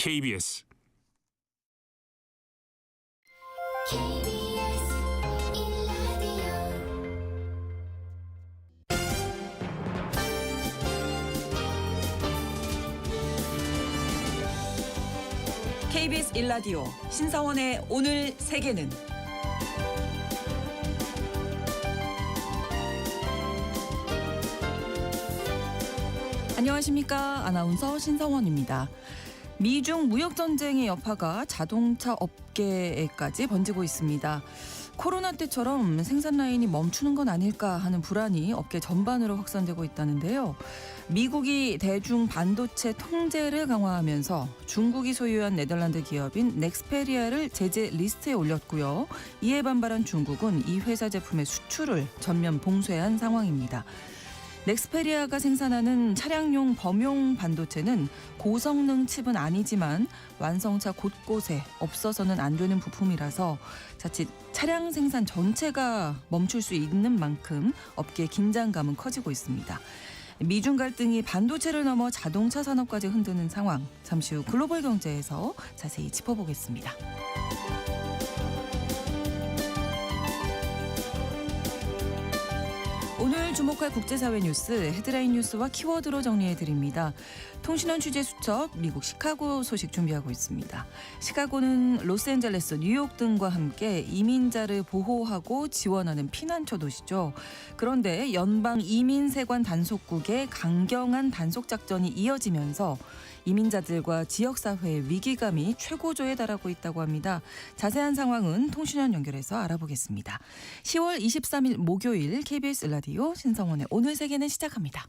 KBS KBS 1라디오 KBS 1라디오 신성원의 오늘 세계는 안녕하십니까. 아나운서 신성원입니다. 미중 무역전쟁의 여파가 자동차 업계에까지 번지고 있습니다. 코로나 때처럼 생산 라인이 멈추는 건 아닐까 하는 불안이 업계 전반으로 확산되고 있다는데요. 미국이 대중 반도체 통제를 강화하면서 중국이 소유한 네덜란드 기업인 넥스페리아를 제재 리스트에 올렸고요. 이에 반발한 중국은 이 회사 제품의 수출을 전면 봉쇄한 상황입니다. 넥스페리아가 생산하는 차량용 범용 반도체는 고성능 칩은 아니지만 완성차 곳곳에 없어서는 안 되는 부품이라서 자칫 차량 생산 전체가 멈출 수 있는 만큼 업계의 긴장감은 커지고 있습니다. 미중 갈등이 반도체를 넘어 자동차 산업까지 흔드는 상황, 잠시 후 글로벌 경제에서 자세히 짚어보겠습니다. 오늘 주목할 국제사회 뉴스 헤드라인 뉴스와 키워드로 정리해드립니다. 통신원 취재 수첩 미국 시카고 소식 준비하고 있습니다. 시카고는 로스앤젤레스, 뉴욕 등과 함께 이민자를 보호하고 지원하는 피난처 도시죠. 그런데 연방 이민세관 단속국의 강경한 단속 작전이 이어지면서 이민자들과 지역사회의 위기감이 최고조에 달하고 있다고 합니다. 자세한 상황은 통신원 연결해서 알아보겠습니다. 10월 23일 목요일 KBS 라디오 신성원의 오늘 세계는 시작합니다.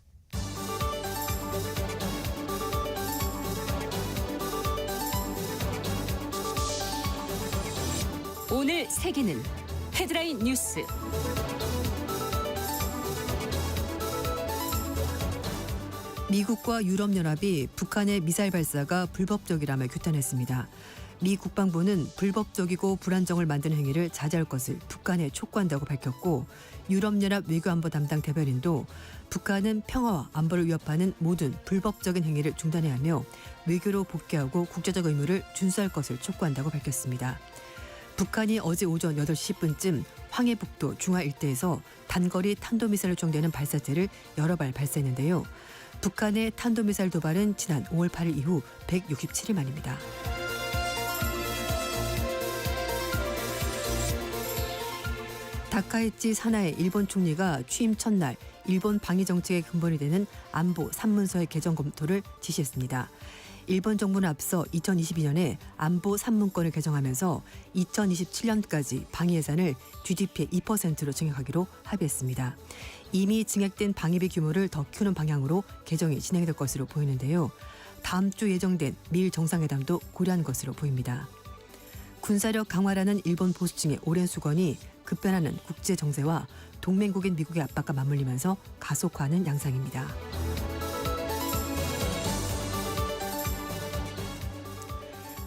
오늘 세계는 헤드라인 뉴스. 미국과 유럽연합이 북한의 미사일 발사가 불법적이라며 규탄했습니다. 미 국방부는 불법적이고 불안정을 만드는 행위를 자제할 것을 북한에 촉구한다고 밝혔고, 유럽연합 외교안보 담당 대변인도 북한은 평화와 안보를 위협하는 모든 불법적인 행위를 중단해야 하며 외교로 복귀하고 국제적 의무를 준수할 것을 촉구한다고 밝혔습니다. 북한이 어제 오전 8시 10분쯤 황해북도 중화 일대에서 단거리 탄도미사일로 추정되는 발사체를 여러 발 발사했는데요. 북한의 탄도미사일 도발은 지난 5월 8일 이후 167일 만입니다. 다카이치 사나에 일본 총리가 취임 첫날 일본 방위 정책의 근본이 되는 안보 3문서의 개정 검토를 지시했습니다. 일본 정부는 앞서 2022년에 안보 3문건을 개정하면서 2027년까지 방위 예산을 GDP의 2%로 증액하기로 합의했습니다. 이미 증액된 방위비 규모를 더 키우는 방향으로 개정이 진행될 것으로 보이는데요. 다음 주 예정된 미일 정상회담도 고려한 것으로 보입니다. 군사력 강화라는 일본 보수층의 오랜 수건이 급변하는 국제 정세와 동맹국인 미국의 압박과 맞물리면서 가속화하는 양상입니다.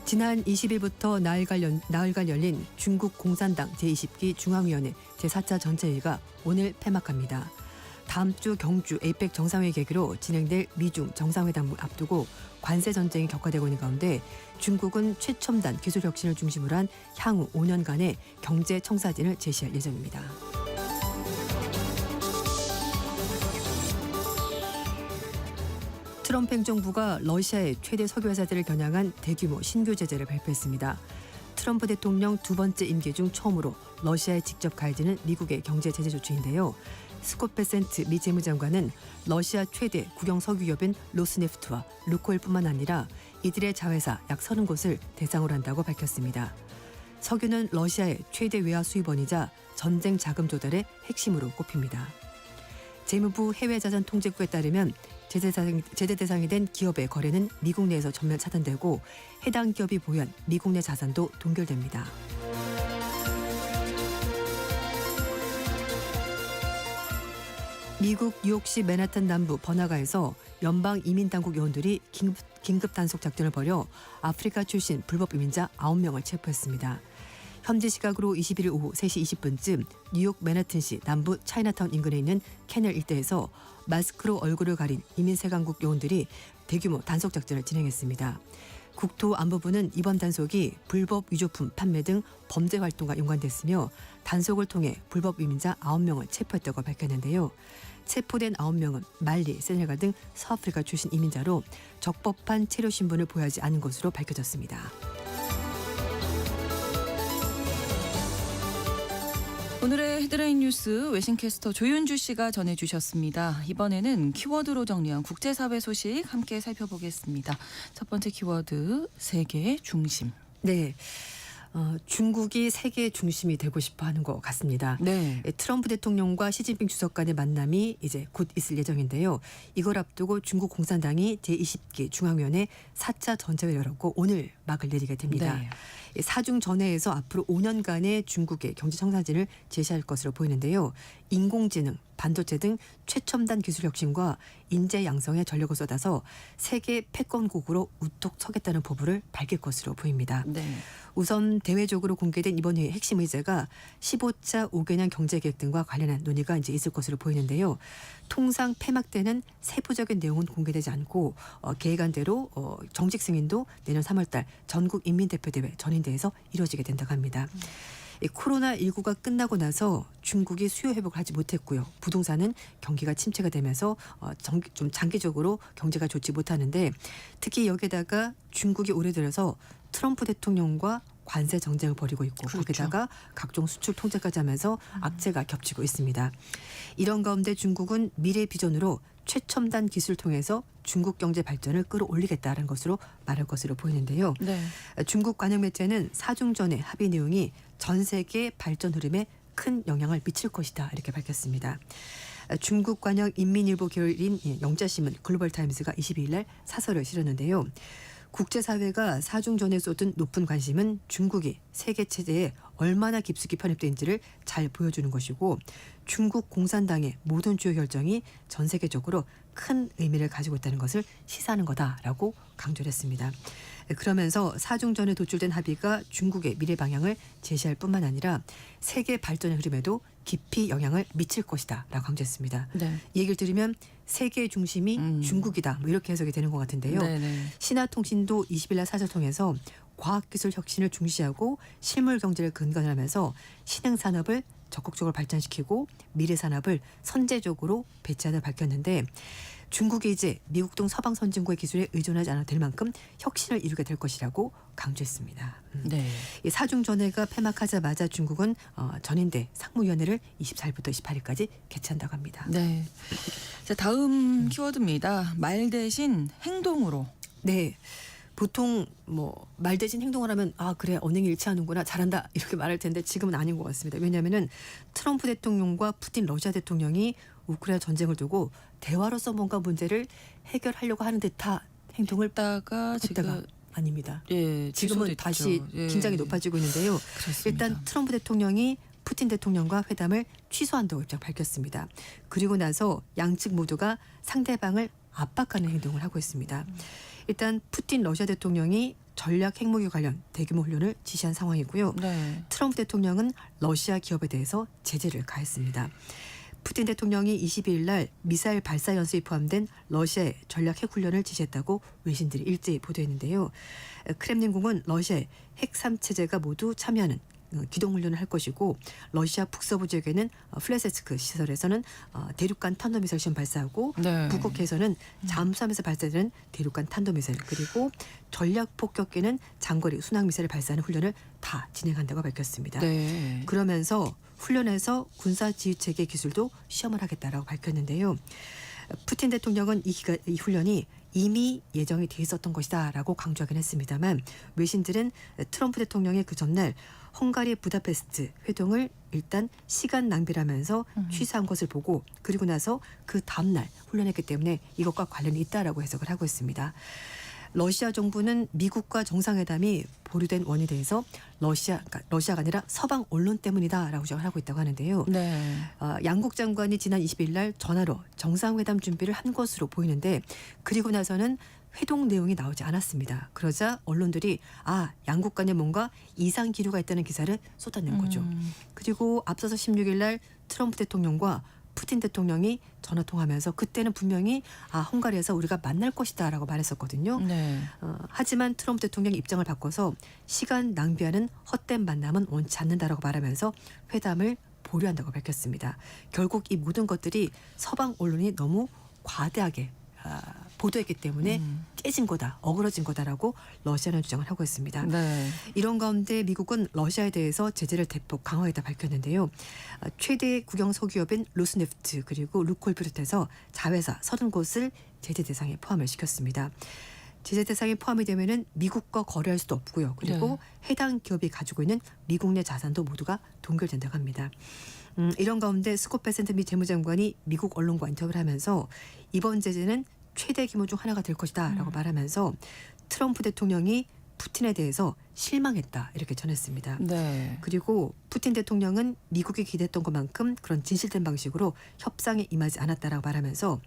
지난 20일부터 나흘간 열린 중국 공산당 제20기 중앙위원회 제4차 전체회의가 오늘 폐막합니다. 다음 주 경주 에이펙 정상회의 계기로 진행될 미중 정상회담을 앞두고 관세 전쟁이 격화되고 있는 가운데 중국은 최첨단 기술 혁신을 중심으로 한 향후 5년간의 경제 청사진을 제시할 예정입니다. 트럼프 행정부가 러시아의 최대 석유회사들을 겨냥한 대규모 신규 제재를 발표했습니다. 트럼프 대통령 두 번째 임기 중 처음으로 러시아에 직접 가해지는 미국의 경제 제재 조치인데요. 스콧 베센트 미 재무장관은 러시아 최대 국영 석유기업인 로스네프트와 루코일뿐만 아니라 이들의 자회사 약 30곳을 대상으로 한다고 밝혔습니다. 석유는 러시아의 최대 외화 수입원이자 전쟁 자금 조달의 핵심으로 꼽힙니다. 재무부 해외자산 통제국에 따르면 제재 대상이 된 기업의 거래는 미국 내에서 전면 차단되고 해당 기업이 보유한 미국 내 자산도 동결됩니다. 미국 뉴욕시 맨하탄 남부 버나가에서 연방 이민당국 요원들이 긴급 단속 작전을 벌여 아프리카 출신 불법 이민자 9명을 체포했습니다. 현지 시각으로 21일 오후 3시 20분쯤 뉴욕 맨하튼시 남부 차이나타운 인근에 있는 캐널 일대에서 마스크로 얼굴을 가린 이민세관국 요원들이 대규모 단속 작전을 진행했습니다. 국토안보부는 이번 단속이 불법 위조품 판매 등 범죄 활동과 연관됐으며 단속을 통해 불법 이민자 9명을 체포했다고 밝혔는데요. 체포된 9명은 말리, 세네갈 등 서아프리카 출신 이민자로 적법한 체류 신분을 보유하지 않은 것으로 밝혀졌습니다. 오늘의 헤드라인 뉴스 외신캐스터 조윤주 씨가 전해주셨습니다. 이번에는 키워드로 정리한 국제사회 소식 함께 살펴보겠습니다. 첫 번째 키워드 세계 중심. 네. 중국이 세계 중심이 되고 싶어 하는 것 같습니다. 네. 트럼프 대통령과 시진핑 주석 간의 만남이 이제 곧 있을 예정인데요. 이걸 앞두고 중국 공산당이 제20기 중앙위원회 4차 전체회를 열었고 오늘 막을 내리게 됩니다. 네. 사중 전회에서 앞으로 5년간의 중국의 경제 청사진을 제시할 것으로 보이는데요. 인공지능, 반도체 등 최첨단 기술 혁신과 인재 양성에 전력을 쏟아서 세계 패권국으로 우뚝 서겠다는 포부를 밝힐 것으로 보입니다. 네. 우선 대외적으로 공개된 이번 회의 핵심 의제가 15차 5개년 경제계획 등과 관련한 논의가 이제 있을 것으로 보이는데요. 통상 폐막 때는 세부적인 내용은 공개되지 않고 계획안 대로 정식 승인도 내년 3월달 전국 인민대표대회 전인대에서 이루어지게 된다고 합니다. 이 코로나19가 끝나고 나서 중국이 수요 회복을 하지 못했고요. 부동산은 경기가 침체가 되면서 좀 장기적으로 경제가 좋지 못하는데 특히 여기에다가 중국이 올해 들어서 트럼프 대통령과 관세 정쟁을 벌이고 있고 그렇죠. 거기다가 각종 수출 통제까지 하면서 악재가 겹치고 있습니다. 이런 가운데 중국은 미래 비전으로 최첨단 기술을 통해서 중국 경제 발전을 끌어올리겠다는 것으로 말할 것으로 보이는데요. 네. 중국 관영 매체는 사중 전의 합의 내용이 전 세계 발전 흐름에 큰 영향을 미칠 것이다 이렇게 밝혔습니다. 중국 관영 인민일보 계열인 영자신문 글로벌타임스가 22일 날 사설을 실었는데요. 국제사회가 사중전에 쏟은 높은 관심은 중국이 세계 체제에 얼마나 깊숙이 편입된지를 잘 보여주는 것이고 중국 공산당의 모든 주요 결정이 전 세계적으로 큰 의미를 가지고 있다는 것을 시사하는 거다라고 강조를 했습니다. 그러면서 사중전에 도출된 합의가 중국의 미래 방향을 제시할 뿐만 아니라 세계 발전의 흐름에도 깊이 영향을 미칠 것이다 라고 강조했습니다. 네. 이 얘기를 들으면 세계의 중심이 중국이다 뭐 이렇게 해석이 되는 것 같은데요. 네네. 신화통신도 20일 날 사설 통해서 과학기술 혁신을 중시하고 실물 경제를 근간을 하면서 신흥산업을 적극적으로 발전시키고 미래산업을 선제적으로 배치하는 밝혔는데 중국이 이제 미국 등 서방 선진국의 기술에 의존하지 않아도 될 만큼 혁신을 이루게 될 것이라고 강조했습니다. 네. 이 사중전회가 폐막하자마자 중국은 전인대 상무위원회를 24일부터 28일까지 개최한다고 합니다. 네. 자, 다음 키워드입니다. 말 대신 행동으로. 네. 보통 뭐 말 대신 행동을 하면 아 그래 언행이 일치하는구나 잘한다 이렇게 말할 텐데 지금은 아닌 것 같습니다. 왜냐하면은 트럼프 대통령과 푸틴 러시아 대통령이 우크라이나 전쟁을 두고 대화로서 뭔가 문제를 해결하려고 하는 듯한 행동을 했다가 했다가 지금 아닙니다. 예, 지금은 취소됐죠. 다시 예. 긴장이 높아지고 있는데요. 그렇습니다. 일단 트럼프 대통령이 푸틴 대통령과 회담을 취소한다고 입장 밝혔습니다. 그리고 나서 양측 모두가 상대방을 압박하는 행동을 하고 있습니다. 일단 푸틴 러시아 대통령이 전략 핵무기 관련 대규모 훈련을 지시한 상황이고요. 네. 트럼프 대통령은 러시아 기업에 대해서 제재를 가했습니다. 푸틴 대통령이 22일 날 미사일 발사 연습이 포함된 러시아의 전략 핵 훈련을 지시했다고 외신들이 일제히 보도했는데요. 크렘린궁은 러시아의 핵 3체제가 모두 참여하는 기동 훈련을 할 것이고 러시아 북서부 지역에는 플레세츠크 시설에서는 대륙간 탄도미사일 시험 발사하고 네. 북극해에서는 잠수함에서 발사되는 대륙간 탄도미사일 그리고 전략 폭격기는 장거리 순항미사일을 발사하는 훈련을 다 진행한다고 밝혔습니다. 네. 그러면서 훈련에서 군사지휘체계 기술도 시험을 하겠다라고 밝혔는데요. 푸틴 대통령은 이 훈련이 이미 예정이 돼 있었던 것이다라고 강조하긴 했습니다만 외신들은 트럼프 대통령의 그 전날 헝가리 부다페스트 회동을 일단 시간 낭비라면서 취소한 것을 보고 그리고 나서 그 다음날 훈련했기 때문에 이것과 관련이 있다라고 해석을 하고 있습니다. 러시아 정부는 미국과 정상회담이 보류된 원인에 대해서 러시아가 아니라 서방 언론 때문이다라고 주장을 하고 있다고 하는데요. 네. 양국 장관이 지난 20일 날 전화로 정상회담 준비를 한 것으로 보이는데 그리고 나서는 회동 내용이 나오지 않았습니다. 그러자 언론들이 양국 간에 뭔가 이상 기류가 있다는 기사를 쏟아낸 거죠. 그리고 앞서서 16일 날 트럼프 대통령과 푸틴 대통령이 전화 통화하면서 그때는 분명히 헝가리에서 우리가 만날 것이다라고 말했었거든요. 네. 하지만 트럼프 대통령이 입장을 바꿔서 시간 낭비하는 헛된 만남은 원치 않는다라고 말하면서 회담을 보류한다고 밝혔습니다. 결국 이 모든 것들이 서방 언론이 너무 과대하게 보도했기 때문에 깨진 거다, 어그러진 거다라고 러시아는 주장을 하고 있습니다. 네. 이런 가운데 미국은 러시아에 대해서 제재를 대폭 강화했다 밝혔는데요. 최대 국영 석유업인 로스네프트 그리고 루콜 비롯해서 자회사 30곳을 제재 대상에 포함을 시켰습니다. 제재 대상에 포함이 되면은 미국과 거래할 수도 없고요. 그리고 해당 기업이 가지고 있는 미국 내 자산도 모두가 동결된다고 합니다. 이런 가운데 스콧 베센트 미 재무장관이 미국 언론과 인터뷰를 하면서 이번 제재는 최대 규모 중 하나가 될 것이다라고 말하면서 트럼프 대통령이 푸틴에 대해서 실망했다 이렇게 전했습니다. 네. 그리고 푸틴 대통령은 미국이 기대했던 것만큼 그런 진실된 방식으로 협상에 임하지 않았다라고 말하면서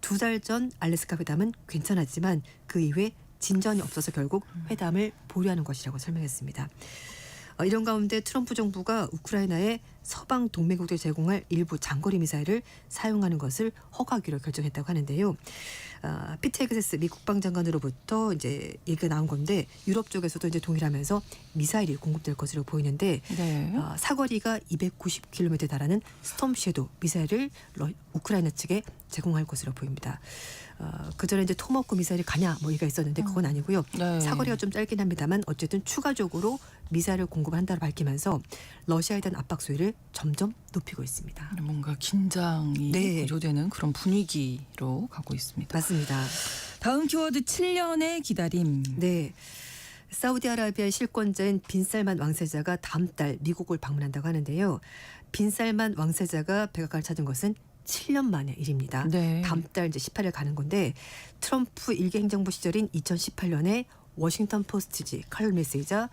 2달 전 알래스카 회담은 괜찮았지만 그 이후에 진전이 없어서 결국 회담을 보류하는 것이라고 설명했습니다. 이런 가운데 트럼프 정부가 우크라이나에 서방 동맹국들 제공할 일부 장거리 미사일을 사용하는 것을 허가하기로 결정했다고 하는데요. 피트 헤그세스 미 국방장관으로부터 이제 얘기가 나온 건데 유럽 쪽에서도 이제 동일하면서 미사일이 공급될 것으로 보이는데 네. 사거리가 290km에 달하는 스톰 섀도우 미사일을 우크라이나 측에 제공할 것으로 보입니다. 그 전에 이제 토마호크 미사일이 가냐 뭐 얘기가 있었는데 그건 아니고요. 네. 사거리가 좀 짧긴 합니다만 어쨌든 추가적으로 미사일을 공급한다고 밝히면서 러시아에 대한 압박 수위를 점점 높이고 있습니다. 뭔가 긴장이 네. 고조되는 그런 분위기로 가고 있습니다. 맞습니다. 다음 키워드 7년의 기다림. 네. 사우디아라비아 실권자인 빈살만 왕세자가 다음 달 미국을 방문한다고 하는데요. 빈살만 왕세자가 백악관을 찾은 것은 7년 만의 일입니다. 네. 다음 달 이제 18일 가는 건데 트럼프 일개 행정부 시절인 2018년에 워싱턴 포스트지 칼럼 메시자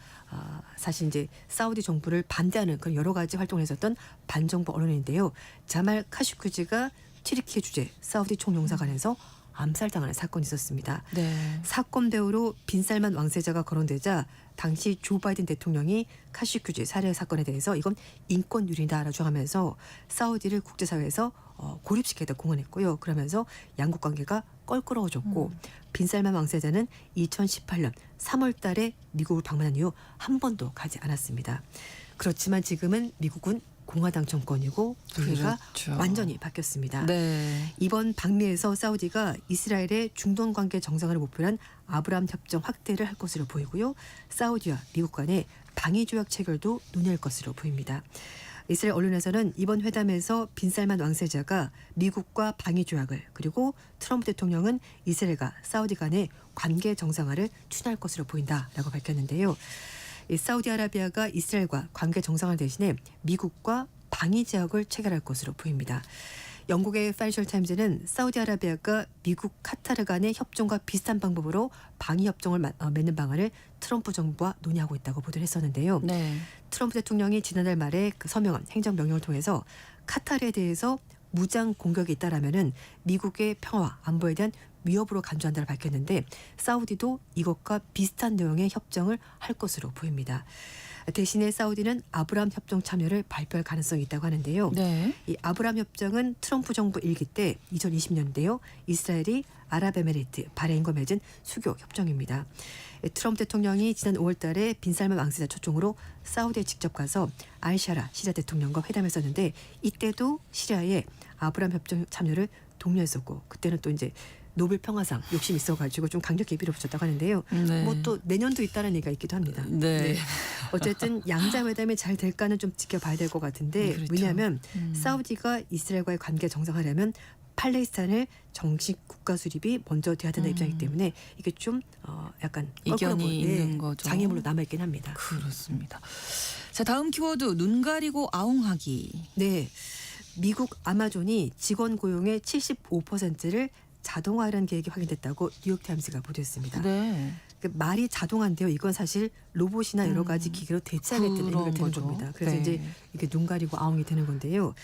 사실 이제 사우디 정부를 반대하는 그런 여러 가지 활동을 했었던 반정부 언론인데요. 자말 카슈쿠지가 튀르키예 주재 사우디 총영사관에서 암살당하는 사건이 있었습니다. 네. 사건 배후로 빈살만 왕세자가 거론되자 당시 조 바이든 대통령이 카슈쿠지 살해 사건에 대해서 이건 인권 유린이다라고 주장하면서 사우디를 국제사회에서 고립시키다 공언했고요. 그러면서 양국 관계가 껄끄러워졌고 빈살만 왕세자는 2018년 3월 달에 미국을 방문한 이후 한 번도 가지 않았습니다. 그렇지만 지금은 미국은 공화당 정권이고 분위기가 그렇죠. 완전히 바뀌었습니다. 네. 이번 방미에서 사우디가 이스라엘의 중동 관계 정상화를 목표로 한 아브라함 협정 확대를 할 것으로 보이고요. 사우디와 미국 간의 방위 조약 체결도 논의할 것으로 보입니다. 이스라엘 언론에서는 이번 회담에서 빈살만 왕세자가 미국과 방위 조약을 그리고 트럼프 대통령은 이스라엘과 사우디 간의 관계 정상화를 추진할 것으로 보인다라고 밝혔는데요. 이 사우디아라비아가 이스라엘과 관계 정상화 대신에 미국과 방위 제약을 체결할 것으로 보입니다. 영국의 파이낸셜 타임즈는 사우디아라비아가 미국, 카타르 간의 협정과 비슷한 방법으로 방위 협정을 맺는 방안을 트럼프 정부와 논의하고 있다고 보도를 했었는데요. 네. 트럼프 대통령이 지난달 말에 그 서명한 행정명령을 통해서 카타르에 대해서 무장 공격이 있다라면은 미국의 평화와 안보에 대한 위협으로 간주한다고 밝혔는데 사우디도 이것과 비슷한 내용의 협정을 할 것으로 보입니다. 대신에 사우디는 아브라함 협정 참여를 발표할 가능성이 있다고 하는데요. 네. 이 아브라함 협정은 트럼프 정부 일기 때 2020년인데요. 이스라엘이 아랍에미리트, 바레인과 맺은 수교 협정입니다. 트럼프 대통령이 지난 5월 달에 빈살만 왕세자 초청으로 사우디에 직접 가서 알샤라 시리아 대통령과 회담했었는데 이때도 시리아에 아브라함 협정 참여를 독려했었고 그때는 또 이제 노벨 평화상 욕심이 있어가지고 좀 강력히 밀어붙였다고 하는데요. 네. 뭐 또 내년도 있다는 얘기가 있기도 합니다. 네. 어쨌든 양자회담이 잘 될까는 좀 지켜봐야 될 것 같은데 그렇죠. 왜냐하면 사우디가 이스라엘과의 관계 정상화하려면 팔레스타인을 정식 국가 수립이 먼저 돼야 된다는 입장이기 때문에 이게 좀 약간 이견이 있는 거죠. 장애물로 남아있긴 합니다. 그렇습니다. 자, 다음 키워드 눈 가리고 아웅하기. 네, 미국 아마존이 직원 고용의 75%를 자동화하려는 계획이 확인됐다고 뉴욕타임스가 보도했습니다. 네. 그 말이 자동화인데요. 이건 사실 로봇이나 여러 가지 기계로 대체하게 되는 그런 의미가 되는 거죠. 겁니다. 그래서 네. 이제 이게 눈 가리고 아웅이 되는 건데요.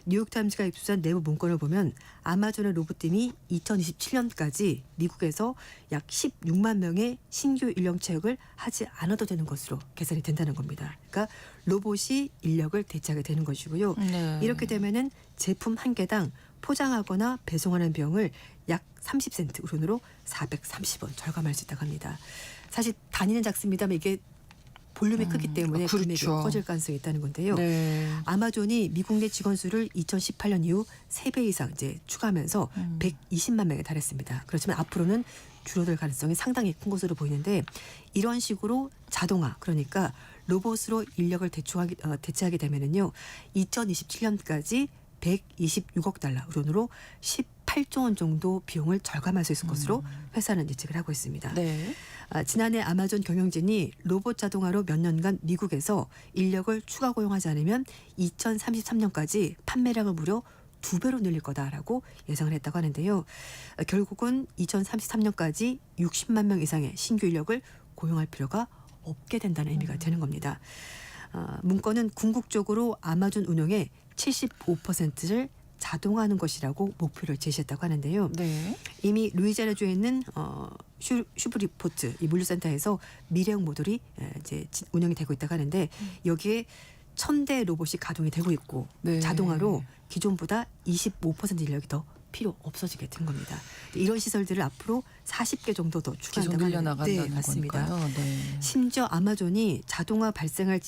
뉴욕타임즈가 입수한 내부 문건을 보면 아마존의 로봇팀이 2027년까지 미국에서 약 16만 명의 신규 인력 채용을 하지 않아도 되는 것으로 계산이 된다는 겁니다. 그러니까 로봇이 인력을 대체하게 되는 것이고요. 네. 이렇게 되면은 제품 한 개당 포장하거나 배송하는 비용을 약 30센트, 우론으로 430원 절감할 수 있다고 합니다. 사실 단위는 작습니다만 이게 볼륨이 크기 때문에 그렇죠. 금액이 커질 가능성이 있다는 건데요. 네. 아마존이 미국 내 직원 수를 2018년 이후 3배 이상 이제 추가하면서 120만 명에 달했습니다. 그렇지만 앞으로는 줄어들 가능성이 상당히 큰 것으로 보이는데 이런 식으로 자동화, 그러니까 로봇으로 인력을 대체하게 되면은요, 2027년까지 126억 달러, 우론으로 18조 원 정도 비용을 절감할 수 있을 것으로 회사는 예측을 하고 있습니다. 네. 지난해 아마존 경영진이 로봇 자동화로 몇 년간 미국에서 인력을 추가 고용하지 않으면 2033년까지 판매량을 무려 2배로 늘릴 거다라고 예상을 했다고 하는데요. 결국은 2033년까지 60만 명 이상의 신규 인력을 고용할 필요가 없게 된다는 의미가 되는 겁니다. 문건은 궁극적으로 아마존 운영의 75%를 자동화하는 것이라고 목표를 제시했다고 하는데요. 네. 이미 루이지애나주에 있는 슈브리포트 이 물류센터에서 미래형 모듈이 이제 운영이 되고 있다고 하는데 여기에 1,000대 로봇이 가동이 되고 있고 네. 자동화로 기존보다 25% 인력이 더 필요 없어지게 된 겁니다. 이런 시설들을 앞으로 40개 정도 더 계속 추가한다고 늘려나간다는 네, 맞습니다. 거니까요. 네. 심지어 아마존이 자동화 발생할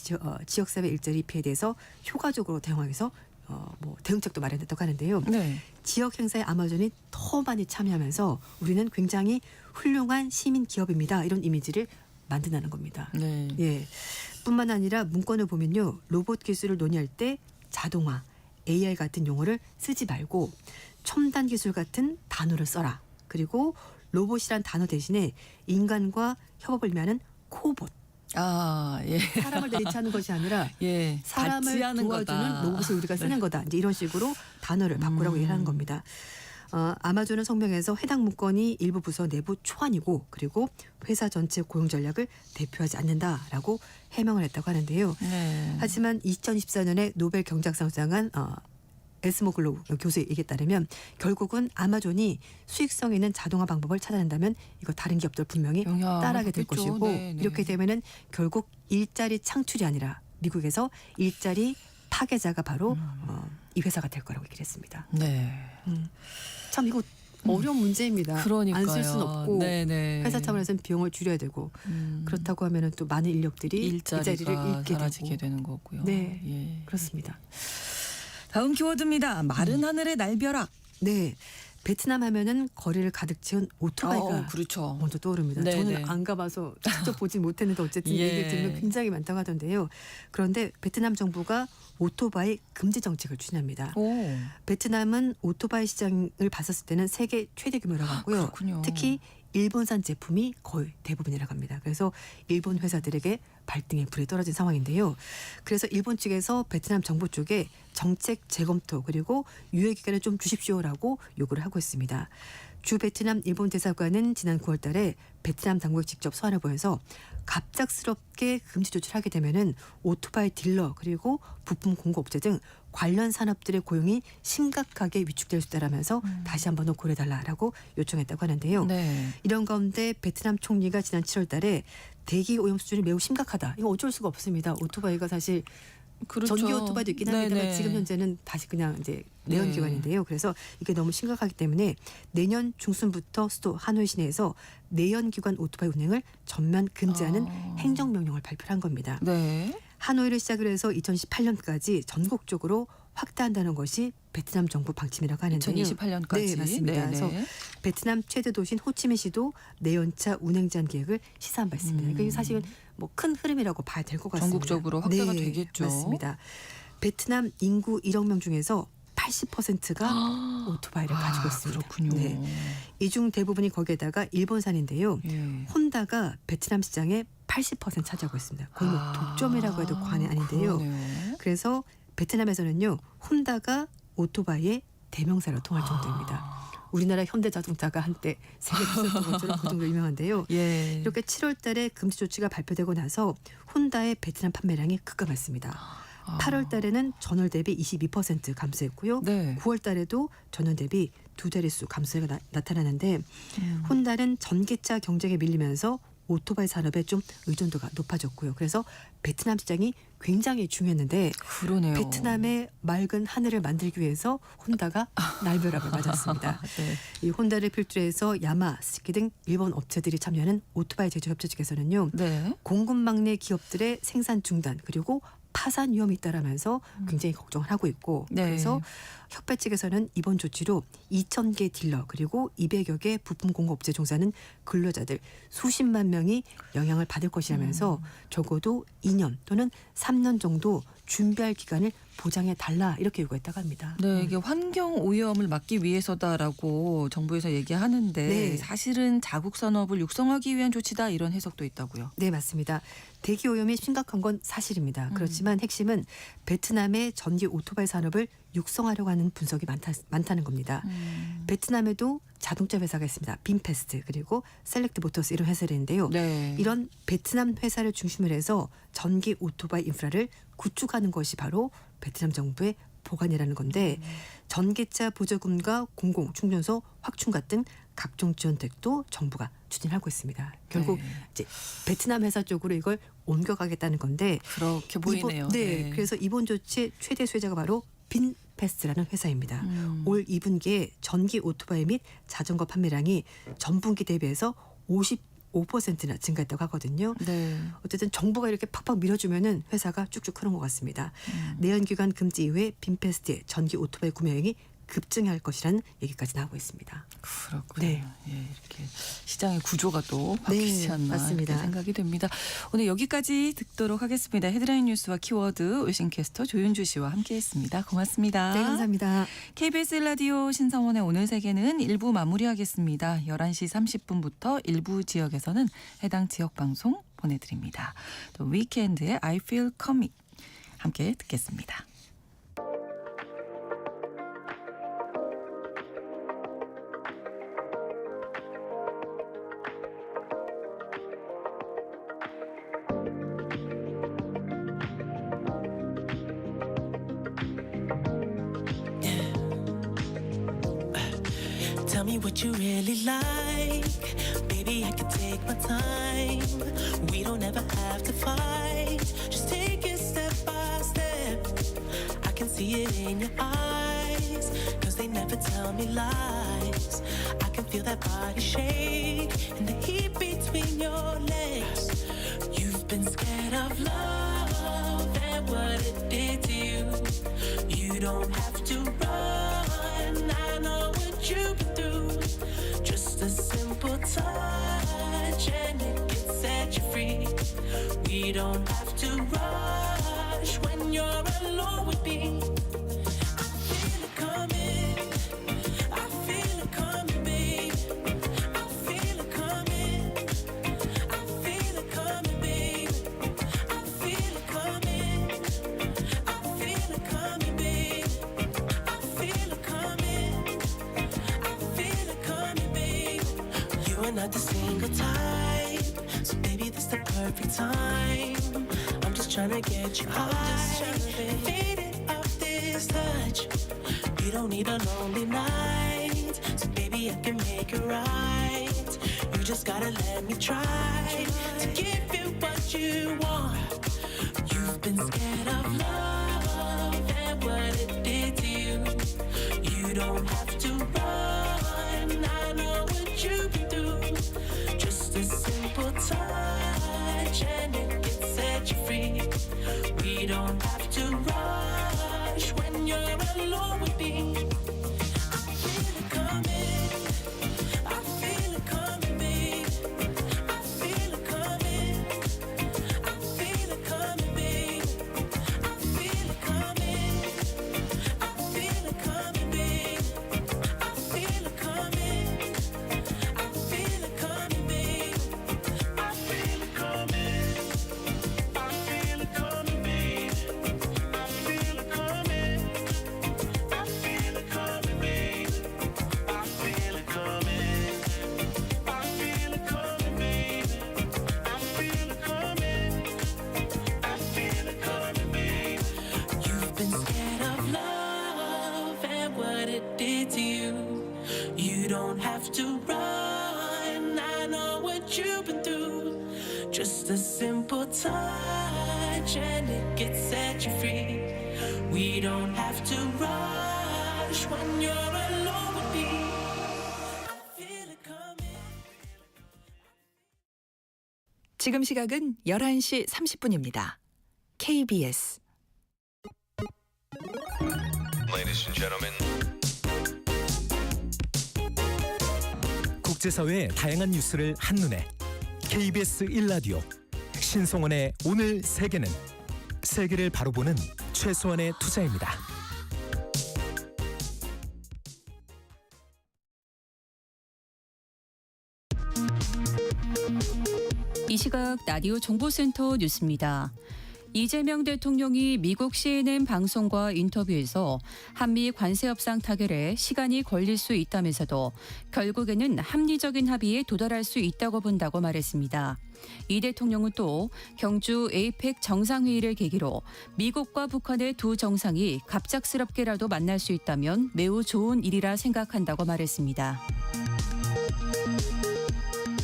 지역사회 일자리 피해에 대해서 효과적으로 대응하기 위해서 뭐 대응책도 마련했다고 하는데요. 네. 지역 행사에 아마존이 더 많이 참여하면서 우리는 굉장히 훌륭한 시민 기업입니다. 이런 이미지를 만든다는 겁니다. 네. 예. 뿐만 아니라 문건을 보면요. 로봇 기술을 논의할 때 자동화, AI 같은 용어를 쓰지 말고 첨단 기술 같은 단어를 써라. 그리고 로봇이란 단어 대신에 인간과 협업을 의미하는 코봇. 아, 예. 사람을 대체하는 것이 아니라 예. 같이 사람을 하는 도와주는 거다. 로봇을 우리가 쓰는 거다. 이제 이런 식으로 단어를 바꾸라고 얘기하는 겁니다. 아마존은 성명에서 해당 문건이 일부 부서 내부 초안이고 그리고 회사 전체 고용 전략을 대표하지 않는다라고 해명을 했다고 하는데요. 네. 하지만 2014년에 노벨 경제학상 수상한 에스모글로 교수의 얘기에 따르면 결국은 아마존이 수익성 있는 자동화 방법을 찾아낸다면 이거 다른 기업들 분명히 영향을 따라하게 될 받겠죠. 것이고 네, 네. 이렇게 되면은 결국 일자리 창출이 아니라 미국에서 일자리 파괴자가 바로 이 회사가 될 거라고 얘기를 했습니다. 네. 참 이거 어려운 문제입니다. 그러니까요. 안 쓸 수는 없고 네네. 회사 차원에서는 비용을 줄여야 되고 그렇다고 하면은 또 많은 인력들이 일자리가 일자리를 잃게 사라지게 되고 되는 거고요. 네. 예. 그렇습니다. 다음 키워드입니다. 마른 하늘의 날벼락. 네, 베트남 하면은 거리를 가득 채운 오토바이가 그렇죠. 먼저 떠오릅니다. 네, 저는 네. 안 가봐서 직접 보진 못했는데 어쨌든 예. 얘기를 들으면 굉장히 많다고 하던데요. 그런데 베트남 정부가 오토바이 금지 정책을 추진합니다. 오. 베트남은 오토바이 시장을 봤었을 때는 세계 최대 규모라고 하고요. 그렇군요. 특히 일본산 제품이 거의 대부분이라고 합니다. 그래서 일본 회사들에게 발등에 불이 떨어진 상황인데요. 그래서 일본 측에서 베트남 정부 쪽에 정책 재검토 그리고 유예 기간을 좀 주십시오라고 요구를 하고 있습니다. 주 베트남 일본 대사관은 지난 9월 달에 베트남 당국에 직접 서한을 보내서 갑작스럽게 금지 조치를 하게 되면은 오토바이 딜러 그리고 부품 공급업체 등 관련 산업들의 고용이 심각하게 위축될 수 있다라면서 다시 한번 더 고려해달라고 요청했다고 하는데요. 네. 이런 가운데 베트남 총리가 지난 7월 달에 대기 오염 수준이 매우 심각하다. 이거 어쩔 수가 없습니다. 오토바이가 사실 그렇죠. 전기 오토바이도 있긴 합니다만 네네. 지금 현재는 다시 그냥 이제 내연 네. 기관인데요. 그래서 이게 너무 심각하기 때문에 내년 중순부터 수도 하노이 시내에서 내연 기관 오토바이 운행을 전면 금지하는 행정명령을 발표한 겁니다. 네. 하노이를 시작으로 해서 2018년까지 전국적으로 확대한다는 것이 베트남 정부 방침이라고 하는데요. 2028년까지. 네, 맞습니다. 그래서 베트남 최대 도시인 호치민시도 내연차 운행 제한 계획을 시사한 바 있습니다. 그러니까 사실은 뭐 큰 흐름이라고 봐야 될 것 같습니다. 전국적으로 확대가 네, 되겠죠. 맞습니다. 베트남 인구 1억 명 중에서 80%가 오토바이를 가지고 있습니다. 그렇군요. 네. 이 중 대부분이 거기에다가 일본산인데요. 예. 혼다가 베트남 시장의 80% 차지하고 있습니다. 거의 뭐 독점이라고 해도 과언이 아닌데요. 그러네요. 그래서 베트남에서는요. 혼다가 오토바이의 대명사로 통할 정도입니다. 우리나라 현대자동차가 한때 세계 있었던 것처럼 그 정도 유명한데요. 예. 이렇게 7월 달에 금지 조치가 발표되고 나서 혼다의 베트남 판매량이 급감했습니다. 8월 달에는 전월 대비 22% 감소했고요. 네. 9월 달에도 전월 대비 두 자릿수 감소가 나타나는데 혼다는 전기차 경쟁에 밀리면서 오토바이 산업에 좀 의존도가 높아졌고요. 그래서 베트남 시장이 굉장히 중요했는데 그러네요. 베트남의 맑은 하늘을 만들기 위해서 혼다가 날벼락을 맞았습니다. 네. 이 혼다를 필두로 해서 야마, 스즈키 등 일본 업체들이 참여하는 오토바이 제조 협조 측에서는요. 네. 공급망 내 기업들의 생산 중단 그리고 파산 위험이 있다라면서 굉장히 걱정을 하고 있고 네. 그래서 협회 측에서는 이번 조치로 2,000개 딜러 그리고 200여 개 부품 공급업체 종사하는 근로자들 수십만 명이 영향을 받을 것이라면서 적어도 2년 또는 3년 정도 준비할 기간을 보장해 달라 이렇게 요구했다고 합니다. 네, 이게 환경 오염을 막기 위해서다라고 정부에서 얘기하는데 네. 사실은 자국 산업을 육성하기 위한 조치다 이런 해석도 있다고요. 네, 맞습니다. 대기 오염이 심각한 건 사실입니다. 그렇지만 핵심은 베트남의 전기 오토바이 산업을 육성하려고 하는 분석이 많다는 겁니다. 베트남에도 자동차 회사가 있습니다. 빈페스트 그리고 셀렉트 모터스 이런 회사를 있는데요. 네. 이런 베트남 회사를 중심으로 해서 전기 오토바이 인프라를 구축하는 것이 바로 베트남 정부의 보관이라는 건데 전기차 보조금과 공공 충전소 확충 같은 각종 지원책도 정부가 추진하고 있습니다. 결국 네. 이제 베트남 회사 쪽으로 이걸 옮겨가겠다는 건데 그렇게 보이네요. 네, 그래서 이번 조치의 최대 수혜자가 바로 빈페스트라는 회사입니다. 올 2분기에 전기 오토바이 및 자전거 판매량이 전분기 대비해서 55%나 증가했다고 하거든요. 네. 어쨌든 정부가 이렇게 팍팍 밀어주면은 회사가 쭉쭉 흐른 것 같습니다. 내연기관 금지 이후에 빈페스트의 전기 오토바이 구매량이 급증할 것이라는 얘기까지 나오고 있습니다. 그렇군요. 네. 예, 이렇게 시장의 구조가 또 바뀌지 네, 않나 맞습니다. 이렇게 생각이 됩니다. 오늘 여기까지 듣도록 하겠습니다. 헤드라인 뉴스와 키워드 외신캐스터 조윤주 씨와 함께했습니다. 고맙습니다. 네, 감사합니다. KBS 라디오 신성원의 오늘 세계는 1부 마무리하겠습니다. 11시 30분부터 일부 지역에서는 해당 지역 방송 보내드립니다. 또 위켄드의 I Feel Coming 함께 듣겠습니다. Tell me what you really like. Baby, I can take my time. We don't ever have to fight. Just take it step by step. I can see it in your eyes. Cause they never tell me lies. I can feel that body shake and the heat between your legs. You've been scared of love and what it did to you. You don't have to run. I know what you've been through. Just a simple touch and it can set you free. We don't have to rush when you're alone with me. I feel it coming. I feel it coming, babe. I feel it coming. I feel it coming, babe. I feel it coming. I feel it coming, babe. I feel it coming. I feel it coming, babe. You are not the single type, so baby, this the perfect time. I'm just tryna get you high, faded off this touch. You don't need a lonely night, so baby, I can make it right. You just gotta let me try to give you what you want. You've been scared of love and what it did to you. You don't have to run. I know what you've been through. Just a simple touch and it can set you free. We don't have to rush when you're alone with me. I feel it coming. I feel it coming, babe. I feel it coming. I feel it coming, babe. I feel it coming. I feel it coming, babe. I feel it coming. I feel it coming, babe. I feel it coming. I feel it coming, babe. simple touch and it can set you free. We don't have to rush when you're alone with me. I feel it coming. 지금 시각은 11시 30분입니다. KBS Ladies and gentlemen. 국제사회의 다양한 뉴스를 한눈에 KBS 1라디오 신성원의 오늘 세계는 세계를 바로 보는 최소한의 투자입니다. 이 시각 라디오 정보센터 뉴스입니다. 이재명 대통령이 미국 CNN 방송과 인터뷰에서 한미 관세 협상 타결에 시간이 걸릴 수 있다면서도 결국에는 합리적인 합의에 도달할 수 있다고 본다고 말했습니다. 이 대통령은 또 경주 에이펙 정상회의를 계기로 미국과 북한의 두 정상이 갑작스럽게라도 만날 수 있다면 매우 좋은 일이라 생각한다고 말했습니다.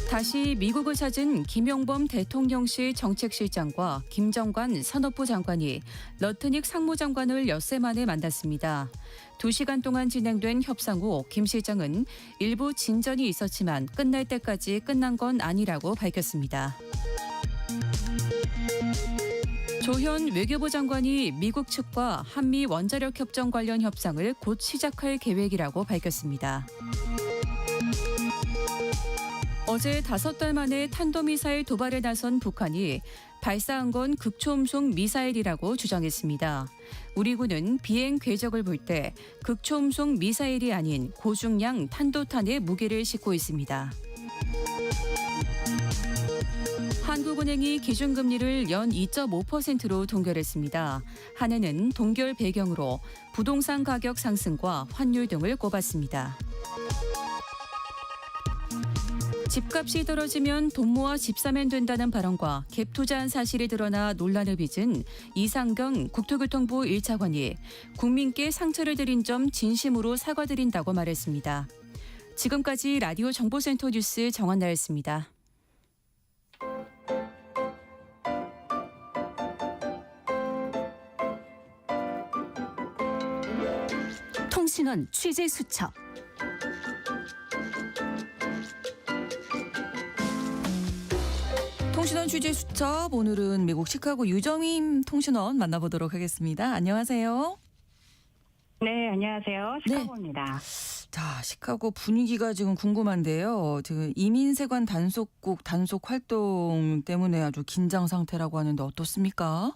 다시 미국을 찾은 김용범 대통령실 정책실장과 김정관 산업부 장관이 러트닉 상무장관을 엿새 만에 만났습니다. 2시간 동안 진행된 협상 후 김 실장은 일부 진전이 있었지만 끝날 때까지 끝난 건 아니라고 밝혔습니다. 조현 외교부 장관이 미국 측과 한미 원자력 협정 관련 협상을 곧 시작할 계획이라고 밝혔습니다. 어제 5달 만에 탄도미사일 도발에 나선 북한이 발사한 건 극초음속 미사일이라고 주장했습니다. 우리 군은 비행 궤적을 볼 때 극초음속 미사일이 아닌 고중량 탄도탄에 무게를 싣고 있습니다. 한국은행이 기준금리를 연 2.5%로 동결했습니다. 한해는 동결 배경으로 부동산 가격 상승과 환율 등을 꼽았습니다. 집값이 떨어지면 돈 모아 집 사면 된다는 발언과 갭 투자한 사실이 드러나 논란을 빚은 이상경 국토교통부 1차관이 국민께 상처를 드린 점 진심으로 사과드린다고 말했습니다. 지금까지 라디오 정보센터 뉴스 정한나였습니다. 통신원 취재 수첩. 통신원 취재 수첩, 오늘은 미국 시카고 유정임 통신원 만나보도록 하겠습니다. 안녕하세요. 네, 안녕하세요. 시카고입니다. 자, 시카고 분위기가 지금 궁금한데요. 지금 이민세관 단속국 단속 활동 때문에 아주 긴장 상태라고 하는데 어떻습니까?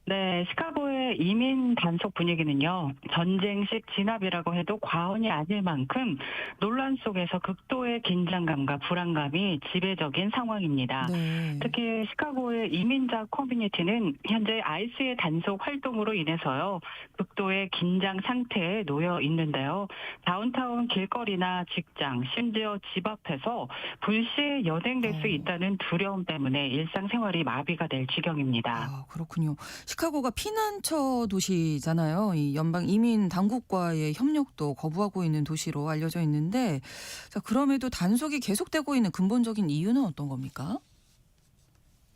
네, 시카고의 이민 단속 분위기는요, 전쟁식 진압이라고 해도 과언이 아닐 만큼 논란 속에서 극도의 긴장감과 불안감이 지배적인 상황입니다. 네. 특히 시카고의 이민자 커뮤니티는 현재 IC의 단속 활동으로 인해서요, 극도의 긴장 상태에 놓여 있는데요. 다운타운 길거리나 직장, 심지어 집 앞에서 불시에 연행될 수 있다는 두려움 때문에 일상생활이 마비가 될 지경입니다. 아, 그렇군요. 시카고가 피난처 도시잖아요. 이 연방 이민 당국과의 협력도 거부하고 있는 도시로 알려져 있는데, 자, 그럼에도 단속이 계속되고 있는 근본적인 이유는 어떤 겁니까?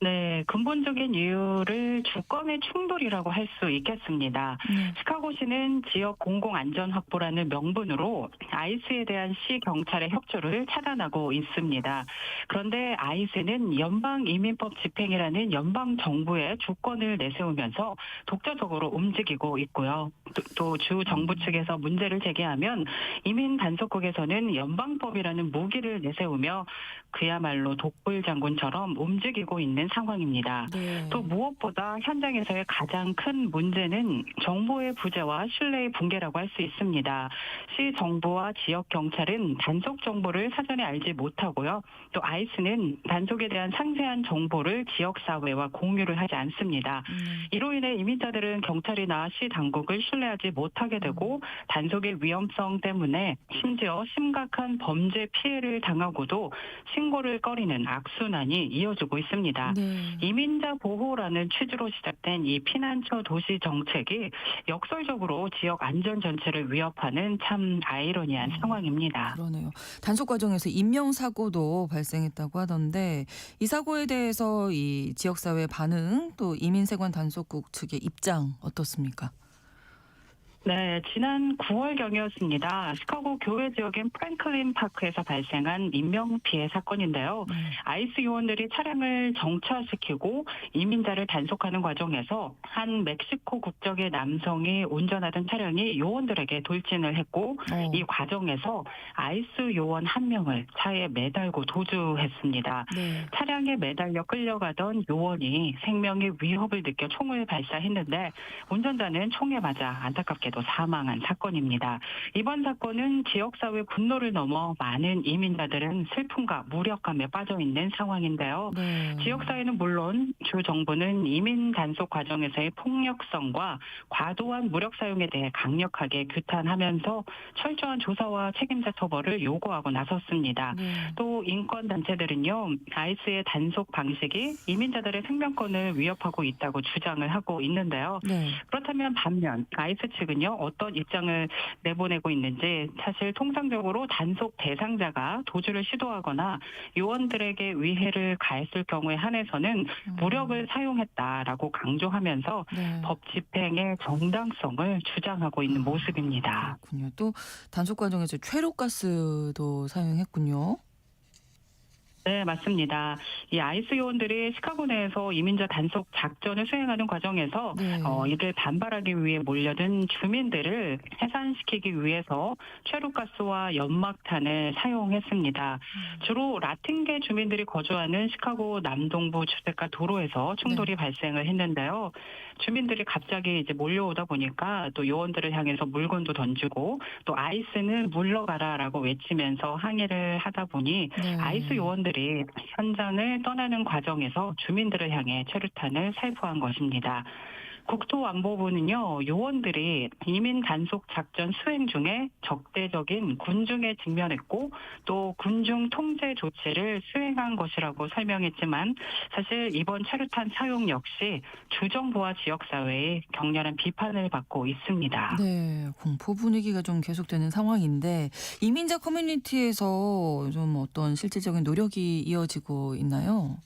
네, 근본적인 이유를 주권의 충돌이라고 할 수 있겠습니다. 시카고시는 지역 공공안전 확보라는 명분으로 아이스에 대한 시 경찰의 협조를 차단하고 있습니다. 그런데 아이스는 연방 이민법 집행이라는 연방 정부의 주권을 내세우면서 독자적으로 움직이고 있고요. 또 주 정부 측에서 문제를 제기하면 이민 단속국에서는 연방법이라는 무기를 내세우며 그야말로 독불 장군처럼 움직이고 있는 상황입니다. 네. 또 무엇보다 현장에서의 가장 큰 문제는 정보의 부재와 신뢰의 붕괴라고 할 수 있습니다. 시 정부와 지역 경찰은 단속 정보를 사전에 알지 못하고요. 또 아이스는 단속에 대한 상세한 정보를 지역 사회와 공유를 하지 않습니다. 이로 인해 이민자들은 경찰이나 시 당국을 신뢰하지 못하게 되고 단속의 위험성 때문에 심지어 심각한 범죄 피해를 당하고도 신고를 꺼리는 악순환이 이어지고 있습니다. 네. 이민자 보호라는 취지로 시작된 이 피난처 도시 정책이 역설적으로 지역 안전 전체를 위협하는 참 아이러니한 상황입니다. 그러네요. 단속 과정에서 인명 사고도 발생했다고 하던데 이 사고에 대해서 이 지역사회 반응 또 이민세관 단속국 측의 입장 어떻습니까? 네, 지난 9월경이었습니다. 시카고 교외 지역인 프랭클린 파크에서 발생한 인명 피해 사건인데요. 아이스 요원들이 차량을 정차시키고 이민자를 단속하는 과정에서 한 멕시코 국적의 남성이 운전하던 차량이 요원들에게 돌진을 했고 이 과정에서 아이스 요원 한 명을 차에 매달고 도주했습니다. 네. 차량에 매달려 끌려가던 요원이 생명의 위협을 느껴 총을 발사했는데 운전자는 총에 맞아 안타깝게도 사망한 사건입니다. 이번 사건은 지역사회 분노를 넘어 많은 이민자들은 슬픔과 무력감에 빠져 있는 상황인데요. 네. 지역사회는 물론 주 정부는 이민 단속 과정에서의 폭력성과 과도한 무력 사용에 대해 강력하게 규탄하면서 철저한 조사와 책임자 처벌을 요구하고 나섰습니다. 네. 또 인권단체들은요, 아이스의 단속 방식이 이민자들의 생명권을 위협하고 있다고 주장을 하고 있는데요. 네. 그렇다면 반면 아이스 측은요, 어떤 입장을 내보내고 있는지 사실 통상적으로 단속 대상자가 도주를 시도하거나 요원들에게 위해를 가했을 경우에 한해서는 무력을 사용했다라고 강조하면서 네. 법 집행의 정당성을 주장하고 있는 모습입니다. 그렇군요. 또 단속 과정에서 최루가스도 사용했군요. 네, 맞습니다. 이 아이스 요원들이 시카고 내에서 이민자 단속 작전을 수행하는 과정에서 네. 이를 반발하기 위해 몰려든 주민들을 해산시키기 위해서 최루가스와 연막탄을 사용했습니다. 주로 라틴계 주민들이 거주하는 시카고 남동부 주택가 도로에서 충돌이 발생을 했는데요. 주민들이 갑자기 이제 몰려오다 보니까 또 요원들을 향해서 물건도 던지고 또 아이스는 물러가라라고 외치면서 항의를 하다 보니 네. 아이스 요원들이 현장을 떠나는 과정에서 주민들을 향해 최루탄을 살포한 것입니다. 국토안보부는요, 요원들이 이민 단속 작전 수행 중에 적대적인 군중에 직면했고 또 군중 통제 조치를 수행한 것이라고 설명했지만 사실 이번 최루탄 사용 역시 주정부와 지역사회의 격렬한 비판을 받고 있습니다. 네, 공포 분위기가 좀 계속되는 상황인데 이민자 커뮤니티에서 좀 어떤 실질적인 노력이 이어지고 있나요?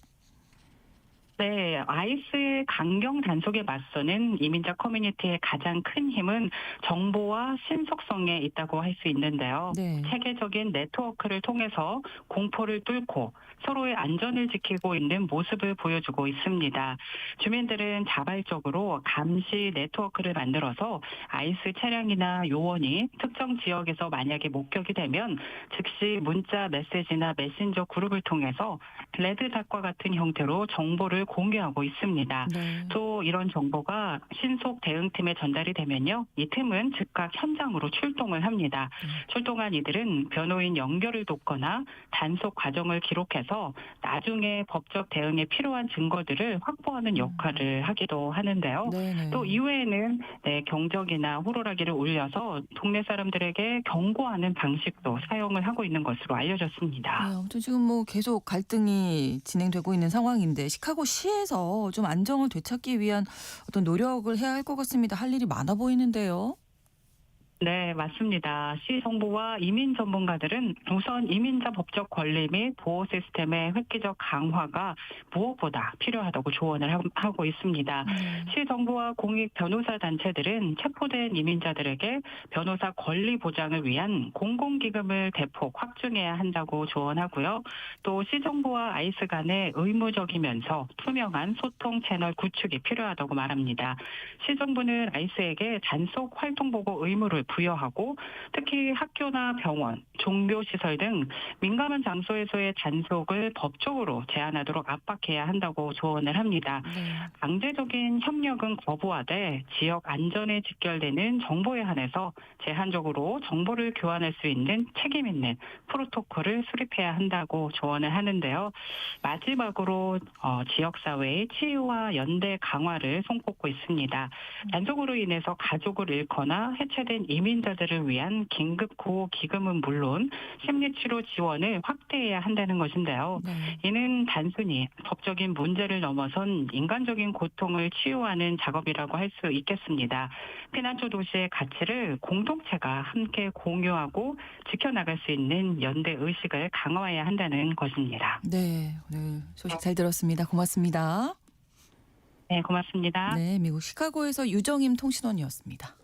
네, 아이스의 강경 단속에 맞서는 이민자 커뮤니티의 가장 큰 힘은 정보와 신속성에 있다고 할 수 있는데요. 네. 체계적인 네트워크를 통해서 공포를 뚫고 서로의 안전을 지키고 있는 모습을 보여주고 있습니다. 주민들은 자발적으로 감시 네트워크를 만들어서 아이스 차량이나 요원이 특정 지역에서 만약에 목격이 되면 즉시 문자 메시지나 메신저 그룹을 통해서 레드닷과 같은 형태로 정보를 공개하고 있습니다. 네. 또 이런 정보가 신속 대응팀에 전달이 되면요, 이 팀은 즉각 현장으로 출동을 합니다. 출동한 이들은 변호인 연결을 돕거나 단속 과정을 기록해서 나중에 법적 대응에 필요한 증거들을 확보하는 역할을 하기도 하는데요. 네네. 또 이외에는 경적이나 호루라기를 울려서 동네 사람들에게 경고하는 방식도 사용을 하고 있는 것으로 알려졌습니다. 네, 아무튼 지금 뭐 계속 갈등이 진행되고 있는 상황인데 시카고 시에서 좀 안정을 되찾기 위한 어떤 노력을 해야 할 것 같습니다. 할 일이 많아 보이는데요. 네, 맞습니다. 시 정부와 이민 전문가들은 우선 이민자 법적 권리 및 보호 시스템의 획기적 강화가 무엇보다 필요하다고 조언을 하고 있습니다. 시 정부와 공익 변호사 단체들은 체포된 이민자들에게 변호사 권리 보장을 위한 공공기금을 대폭 확충해야 한다고 조언하고요. 또 시 정부와 아이스 간의 의무적이면서 투명한 소통 채널 구축이 필요하다고 말합니다. 시 정부는 아이스에게 단속 활동 보고 의무를 부여하고 특히 학교나 병원, 종교시설 등 민감한 장소에서의 단속을 법적으로 제한하도록 압박해야 한다고 조언을 합니다. 강제적인 협력은 거부하되 지역 안전에 직결되는 정보에 한해서 제한적으로 정보를 교환할 수 있는 책임 있는 프로토콜을 수립해야 한다고 조언을 하는데요. 마지막으로 지역사회의 치유와 연대 강화를 손꼽고 있습니다. 단속으로 인해서 가족을 잃거나 해체된 이민자들을 위한 긴급 구호 기금은 물론 심리치료 지원을 확대해야 한다는 것인데요. 네. 이는 단순히 법적인 문제를 넘어선 인간적인 고통을 치유하는 작업이라고 할 수 있겠습니다. 피난처 도시의 가치를 공동체가 함께 공유하고 지켜나갈 수 있는 연대 의식을 강화해야 한다는 것입니다. 네, 오늘 소식 잘 들었습니다. 고맙습니다. 네, 고맙습니다. 네, 미국 시카고에서 유정임 통신원이었습니다.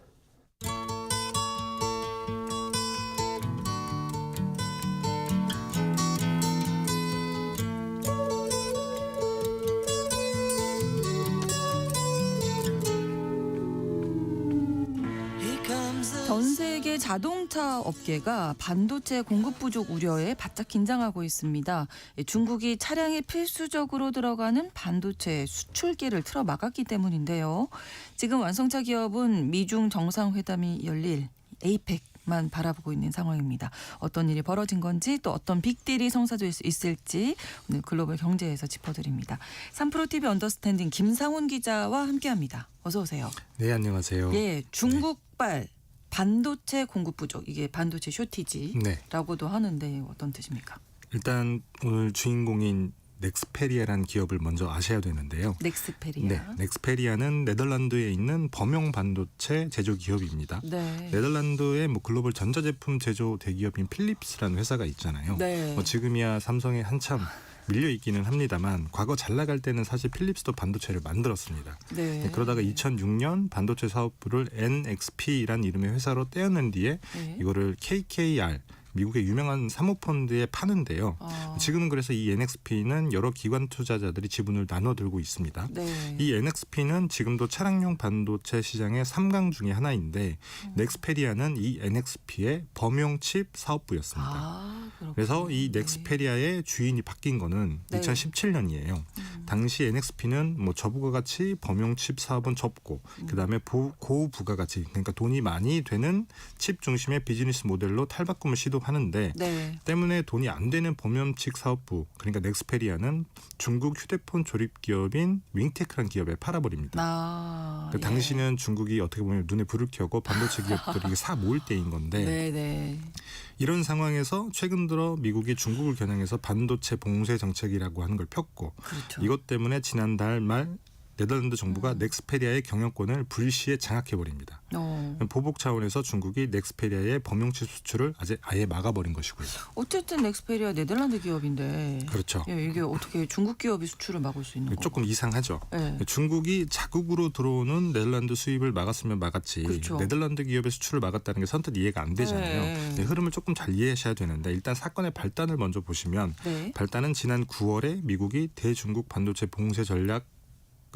전 세계 자동차 업계가 반도체 공급 부족 우려에 바짝 긴장하고 있습니다. 중국이 차량에 필수적으로 들어가는 반도체 수출기를 틀어 막았기 때문인데요. 지금 완성차 기업은 미중 정상회담이 열릴 에이펙만 바라보고 있는 상황입니다. 어떤 일이 벌어진 건지 또 어떤 빅딜이 성사될 수 있을지 오늘 글로벌 경제에서 짚어드립니다. 3프로TV 언더스탠딩 김상훈 기자와 함께합니다. 어서 오세요. 네, 안녕하세요. 예, 중국발 반도체 공급 부족, 이게 반도체 쇼티지라고도 하는데 어떤 뜻입니까? 일단 오늘 주인공인 넥스페리아라는 기업을 먼저 아셔야 되는데요. 넥스페리아. 네, 넥스페리아는 네덜란드에 있는 범용 반도체 제조 기업입니다. 네. 네덜란드의 글로벌 전자제품 제조 대기업인 필립스라는 회사가 있잖아요. 네. 지금이야 삼성에 한참 밀려 있기는 합니다만 과거 잘 나갈 때는 사실 필립스도 반도체를 만들었습니다. 네. 그러다가 2006년 반도체 사업부를 NXP라는 이름의 회사로 떼어낸 뒤에 네. 이거를 KKR 미국의 유명한 사모펀드에 파는데요. 지금은 그래서 이 NXP는 여러 기관 투자자들이 지분을 나눠 들고 있습니다. 네. 이 NXP는 지금도 차량용 반도체 시장의 3강 중에 하나인데 넥스페리아는 이 NXP의 범용 칩 사업부였습니다. 그래서 이 넥스페리아의 주인이 바뀐 거는 네. 2017년이에요. 당시 NXP는 저부가 가치 범용 칩 사업은 접고 그다음에 고부가가치 그러니까 돈이 많이 되는 칩 중심의 비즈니스 모델로 탈바꿈을 시도하는데 네. 때문에 돈이 안 되는 범용칩 사업부 그러니까 넥스페리아는 중국 휴대폰 조립 기업인 윙테크라는 기업에 팔아버립니다. 예. 당시는 중국이 어떻게 보면 눈에 불을 켜고 반도체 기업들이 사 모을 때인 건데 네. 이런 상황에서 최근 들어 미국이 중국을 겨냥해서 반도체 봉쇄 정책이라고 하는 걸 폈고 그렇죠. 이것 때문에 지난달 말 네덜란드 정부가 넥스페리아의 경영권을 불시에 장악해버립니다. 보복 차원에서 중국이 넥스페리아의 범용칩 수출을 아예 막아버린 것이고요. 어쨌든 넥스페리아 네덜란드 기업인데 그렇죠. 예, 이게 어떻게 중국 기업이 수출을 막을 수 있는 건가요? 조금 이상하죠. 네. 중국이 자국으로 들어오는 네덜란드 수입을 막았으면 막았지 그렇죠. 네덜란드 기업의 수출을 막았다는 게 선뜻 이해가 안 되잖아요. 네. 흐름을 조금 잘 이해하셔야 되는데 일단 사건의 발단을 먼저 보시면 네. 발단은 지난 9월에 미국이 대중국 반도체 봉쇄 전략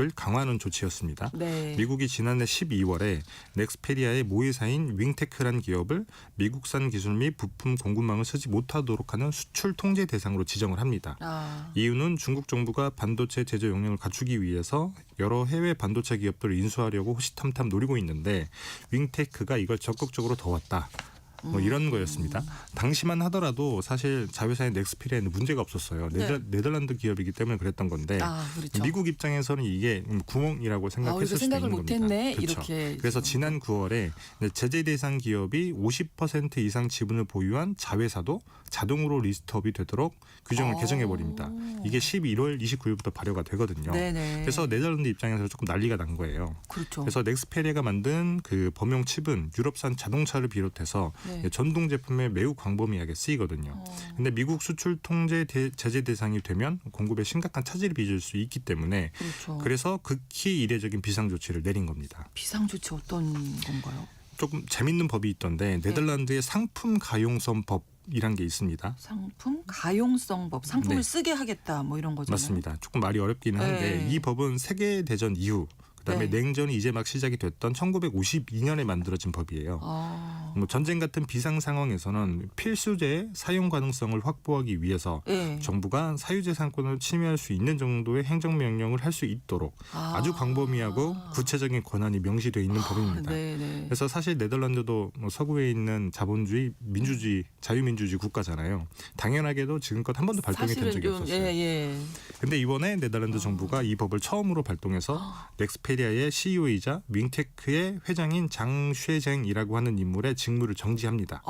을 강화하는 조치였습니다. 네. 미국이 지난해 12월에 넥스페리아의 모회사인 윙테크라는 기업을 미국산 기술 및 부품 공급망을 쓰지 못하도록 하는 수출 통제 대상으로 지정을 합니다. 이유는 중국 정부가 반도체 제조 역량을 갖추기 위해서 여러 해외 반도체 기업들을 인수하려고 호시탐탐 노리고 있는데 윙테크가 이걸 적극적으로 도왔다. 이런 거였습니다. 당시만 하더라도 사실 자회사인 넥스페리아에는 문제가 없었어요. 네덜란드 기업이기 때문에 그랬던 건데 그렇죠. 미국 입장에서는 이게 구멍이라고 생각했을 수도 있는 겁니다. 못했네. 그렇죠. 이렇게. 그래서 지난 9월에 제재 대상 기업이 50% 이상 지분을 보유한 자회사도 자동으로 리스트업이 되도록 규정을 개정해버립니다. 이게 11월 29일부터 발효가 되거든요. 네네. 그래서 네덜란드 입장에서 조금 난리가 난 거예요. 그렇죠. 그래서 넥스페리아가 만든 그 범용 칩은 유럽산 자동차를 비롯해서 전동 제품에 매우 광범위하게 쓰이거든요. 근데 미국 수출 통제 제재 대상이 되면 공급에 심각한 차질이 빚을 수 있기 때문에 그렇죠. 그래서 극히 이례적인 비상 조치를 내린 겁니다. 비상 조치 어떤 건가요? 조금 재밌는 법이 있던데 네덜란드의 상품 가용성 법이란 게 있습니다. 상품 가용성 법, 상품을 쓰게 하겠다 뭐 이런 거잖아요. 맞습니다. 조금 말이 어렵기는 한데 이 법은 세계 대전 이후 그다음에 냉전이 이제 막 시작이 됐던 1952년에 만들어진 법이에요. 전쟁 같은 비상 상황에서는 필수재의 사용 가능성을 확보하기 위해서 정부가 사유재산권을 침해할 수 있는 정도의 행정명령을 할 수 있도록 아주 광범위하고 구체적인 권한이 명시되어 있는 법입니다. 그래서 사실 네덜란드도 서구에 있는 자본주의, 민주주의, 자유민주주의 국가잖아요. 당연하게도 지금껏 한 번도 발동이 된 적이 없었어요. 근데 이번에 네덜란드 정부가 이 법을 처음으로 발동해서 넥스페리아 넥스페리아의 CEO이자 윙테크의 회장인 장쉐쟁이라고 하는 인물의 직무를 정지합니다.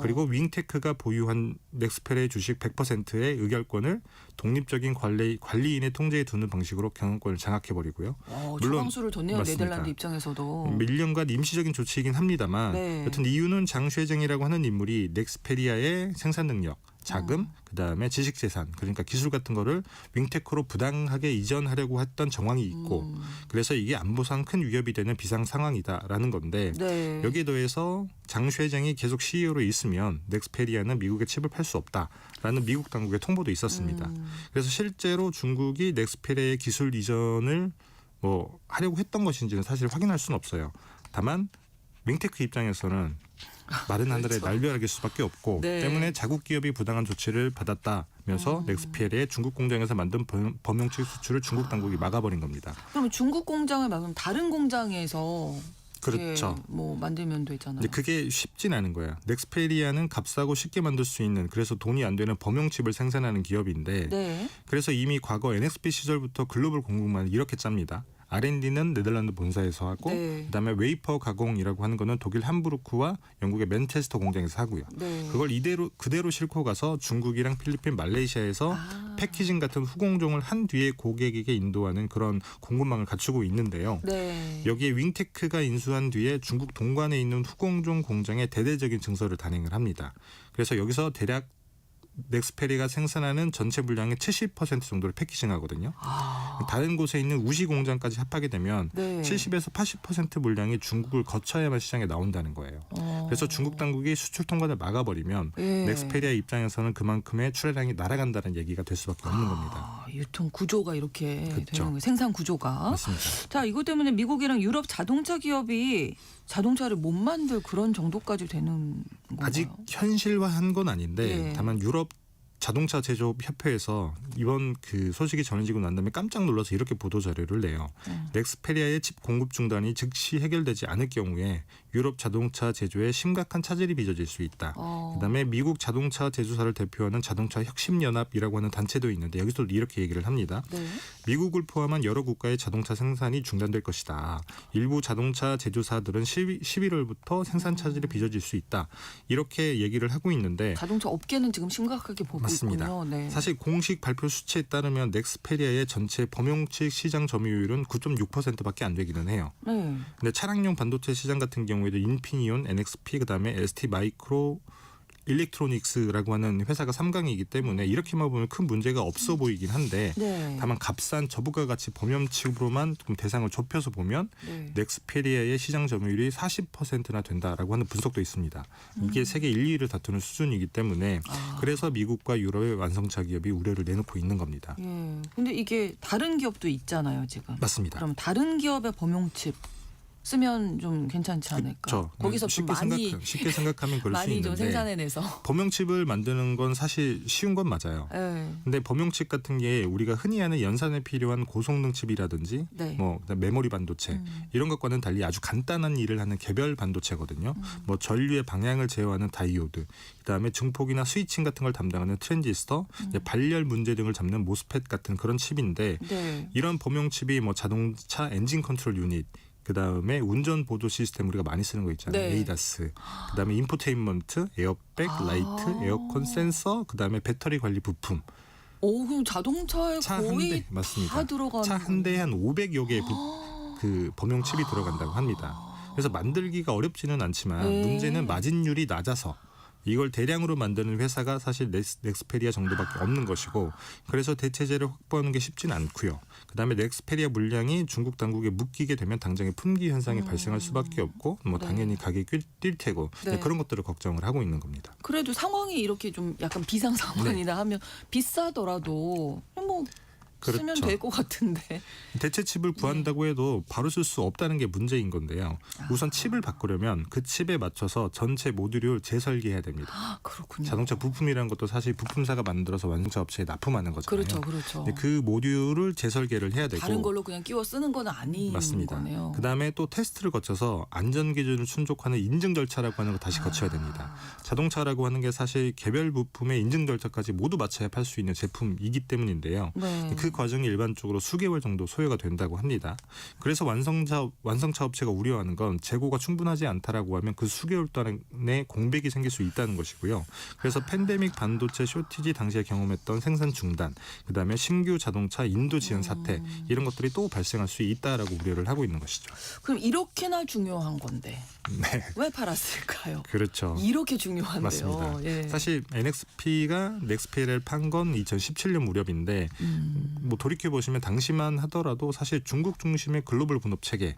그리고 윙테크가 보유한 넥스페리아의 주식 100%의 의결권을 독립적인 관리인의 통제에 두는 방식으로 경영권을 장악해버리고요. 물론 초강수를 뒀네요. 맞습니다. 네덜란드 입장에서도. 1년간 임시적인 조치이긴 합니다만 네. 여튼 이유는 장쉐쟁이라고 하는 인물이 넥스페리아의 생산 능력, 자금, 그다음에 지식재산, 그러니까 기술 같은 거를 윙테크로 부당하게 이전하려고 했던 정황이 있고 그래서 이게 안보상 큰 위협이 되는 비상 상황이다라는 건데 네. 여기에 더해서 장쉐쟁이 계속 CEO로 있으면 넥스페리아는 미국에 칩을 팔 수 없다라는 미국 당국의 통보도 있었습니다. 그래서 실제로 중국이 넥스페리아의 기술 이전을 뭐 하려고 했던 것인지는 사실 확인할 수는 없어요. 다만 윙테크 입장에서는 마른 하늘에 날벼락일 수밖에 없고 네. 때문에 자국 기업이 부당한 조치를 받았다면서 넥스페리아의 중국 공장에서 만든 범용칩 수출을 중국 당국이 막아버린 겁니다. 그러면 중국 공장을 막으면 다른 공장에서 그렇죠. 뭐 만들면 되잖아요. 근데 그게 쉽진 않은 거예요. 넥스페리아는 값싸고 쉽게 만들 수 있는 그래서 돈이 안 되는 범용칩을 생산하는 기업인데 네. 그래서 이미 과거 NXP 시절부터 글로벌 공급망을 이렇게 짭니다. R&D는 네덜란드 본사에서 하고 네. 그다음에 웨이퍼 가공이라고 하는 거는 독일 함부르크와 영국의 맨체스터 공장에서 하고요. 네. 그걸 그대로 싣고 가서 중국이랑 필리핀, 말레이시아에서 패키징 같은 후공종을 한 뒤에 고객에게 인도하는 그런 공급망을 갖추고 있는데요. 네. 여기에 윙테크가 인수한 뒤에 중국 동관에 있는 후공종 공장에 대대적인 증설을 단행을 합니다. 그래서 여기서 대략 넥스페리아가 생산하는 전체 물량의 70% 정도를 패키징하거든요. 다른 곳에 있는 우시 공장까지 합하게 되면 네. 70에서 80% 물량이 중국을 거쳐야만 시장에 나온다는 거예요. 그래서 중국 당국이 수출 통관을 막아버리면 예. 넥스페리아 입장에서는 그만큼의 출하량이 날아간다는 얘기가 될 수밖에 없는 겁니다. 유통 구조가 이렇게 그렇죠. 되는 거예요. 생산 구조가. 맞습니다. 자, 이것 때문에 미국이랑 유럽 자동차 기업이 자동차를 못 만들 그런 정도까지 되는 건가요? 아직 현실화한 건 아닌데 예. 다만 유럽 자동차 제조업 협회에서 이번 그 소식이 전해지고 난 다음에 깜짝 놀라서 이렇게 보도 자료를 내요. 넥스페리아의 칩 공급 중단이 즉시 해결되지 않을 경우에 유럽 자동차 제조에 심각한 차질이 빚어질 수 있다. 그다음에 미국 자동차 제조사를 대표하는 자동차 혁신연합이라고 하는 단체도 있는데 여기서 이렇게 얘기를 합니다. 네. 미국을 포함한 여러 국가의 자동차 생산이 중단될 것이다. 일부 자동차 제조사들은 11월부터 생산 차질이 빚어질 수 있다. 이렇게 얘기를 하고 있는데 자동차 업계는 지금 심각하게 보고 맞습니다. 있군요. 네. 사실 공식 발표 수치에 따르면 넥스페리아의 전체 범용칩 시장 점유율은 9.6%밖에 안 되기는 해요. 네. 근데 차량용 반도체 시장 같은 경우에도 인피니온, NXP 그다음에 ST 마이크로 일렉트로닉스라고 하는 회사가 3강이기 때문에 이렇게만 보면 큰 문제가 없어 보이긴 한데 네. 다만 값싼 저부가 가치 범용칩으로만 좀 대상을 좁혀서 보면 네. 넥스페리아의 시장 점유율이 40%나 된다라고 하는 분석도 있습니다. 이게 세계 1, 2위를 다투는 수준이기 때문에 그래서 미국과 유럽의 완성차 기업이 우려를 내놓고 있는 겁니다. 예. 근데 이게 다른 기업도 있잖아요, 지금. 맞습니다. 그럼 다른 기업의 범용칩 쓰면 좀 괜찮지 않을까? 그렇죠. 거기서 좀 쉽게 생각하면 그럴 수 많이 좀 있는데 생산해내서. 범용칩을 만드는 건 사실 쉬운 건 맞아요. 네. 근데 범용칩 같은 게 우리가 흔히 아는 연산에 필요한 고성능 칩이라든지 네. 뭐 그다음 메모리 반도체 이런 것과는 달리 아주 간단한 일을 하는 개별 반도체거든요. 뭐 전류의 방향을 제어하는 다이오드, 그다음에 증폭이나 스위칭 같은 걸 담당하는 트랜지스터, 이제 발열 문제 등을 잡는 모스펫 같은 그런 칩인데 네. 이런 범용칩이 뭐 자동차 엔진 컨트롤 유닛 그다음에 운전 보조 시스템 우리가 많이 쓰는 거 있잖아요. 네. 에이다스. 그다음에 인포테인먼트, 에어백, 라이트, 에어컨 센서, 그다음에 배터리 관리 부품. 오, 그럼 자동차에 차 한 거의 대 맞습니다. 다 들어가는 차 한 대에 한 500여 개의 그 범용 칩이 들어간다고 합니다. 그래서 만들기가 어렵지는 않지만 네. 문제는 마진율이 낮아서 이걸 대량으로 만드는 회사가 사실 넥스페리아 정도밖에 없는 것이고 그래서 대체재를 확보하는 게 쉽지는 않고요. 그다음에 넥스페리아 물량이 중국 당국에 묶이게 되면 당장의 품귀 현상이 발생할 수밖에 없고 뭐 네. 당연히 가격이 뛸 테고 네. 그런 것들을 걱정을 하고 있는 겁니다. 그래도 상황이 이렇게 좀 약간 비상 상황이나 하면 비싸더라도 뭐 쓰면 그렇죠. 될 것 같은데. 대체 칩을 구한다고 해도 바로 쓸 수 없다는 게 문제인 건데요. 우선 칩을 바꾸려면 그 칩에 맞춰서 전체 모듈을 재설계해야 됩니다. 그렇군요. 자동차 부품이라는 것도 사실 부품사가 만들어서 완성차 업체에 납품하는 거잖아요. 그렇죠, 그렇죠. 근데 그 모듈을 재설계를 해야 되고 다른 걸로 그냥 끼워 쓰는 건 아닌 맞습니다. 거네요. 그다음에 또 테스트를 거쳐서 안전 기준을 충족하는 인증 절차라고 하는 걸 다시 거쳐야 됩니다. 자동차라고 하는 게 사실 개별 부품의 인증 절차까지 모두 마쳐야 팔 수 있는 제품이기 때문인데요. 네. 그 그 과정이 일반적으로 수개월 정도 소요가 된다고 합니다. 그래서 완성차 업체가 우려하는 건 재고가 충분하지 않다라고 하면 그 수개월 동안에 공백이 생길 수 있다는 것이고요. 그래서 팬데믹 반도체 쇼티지 당시에 경험했던 생산 중단, 그다음에 신규 자동차 인도 지연 사태 이런 것들이 또 발생할 수 있다라고 우려를 하고 있는 것이죠. 그럼 이렇게나 중요한 건데 네. 왜 팔았을까요? 그렇죠. 이렇게 중요한데요. 맞습니다. 예. 사실 NXP가 넥스페리아를 판 건 2017년 무렵인데 뭐 돌이켜 보시면 당시만 하더라도 사실 중국 중심의 글로벌 분업 체계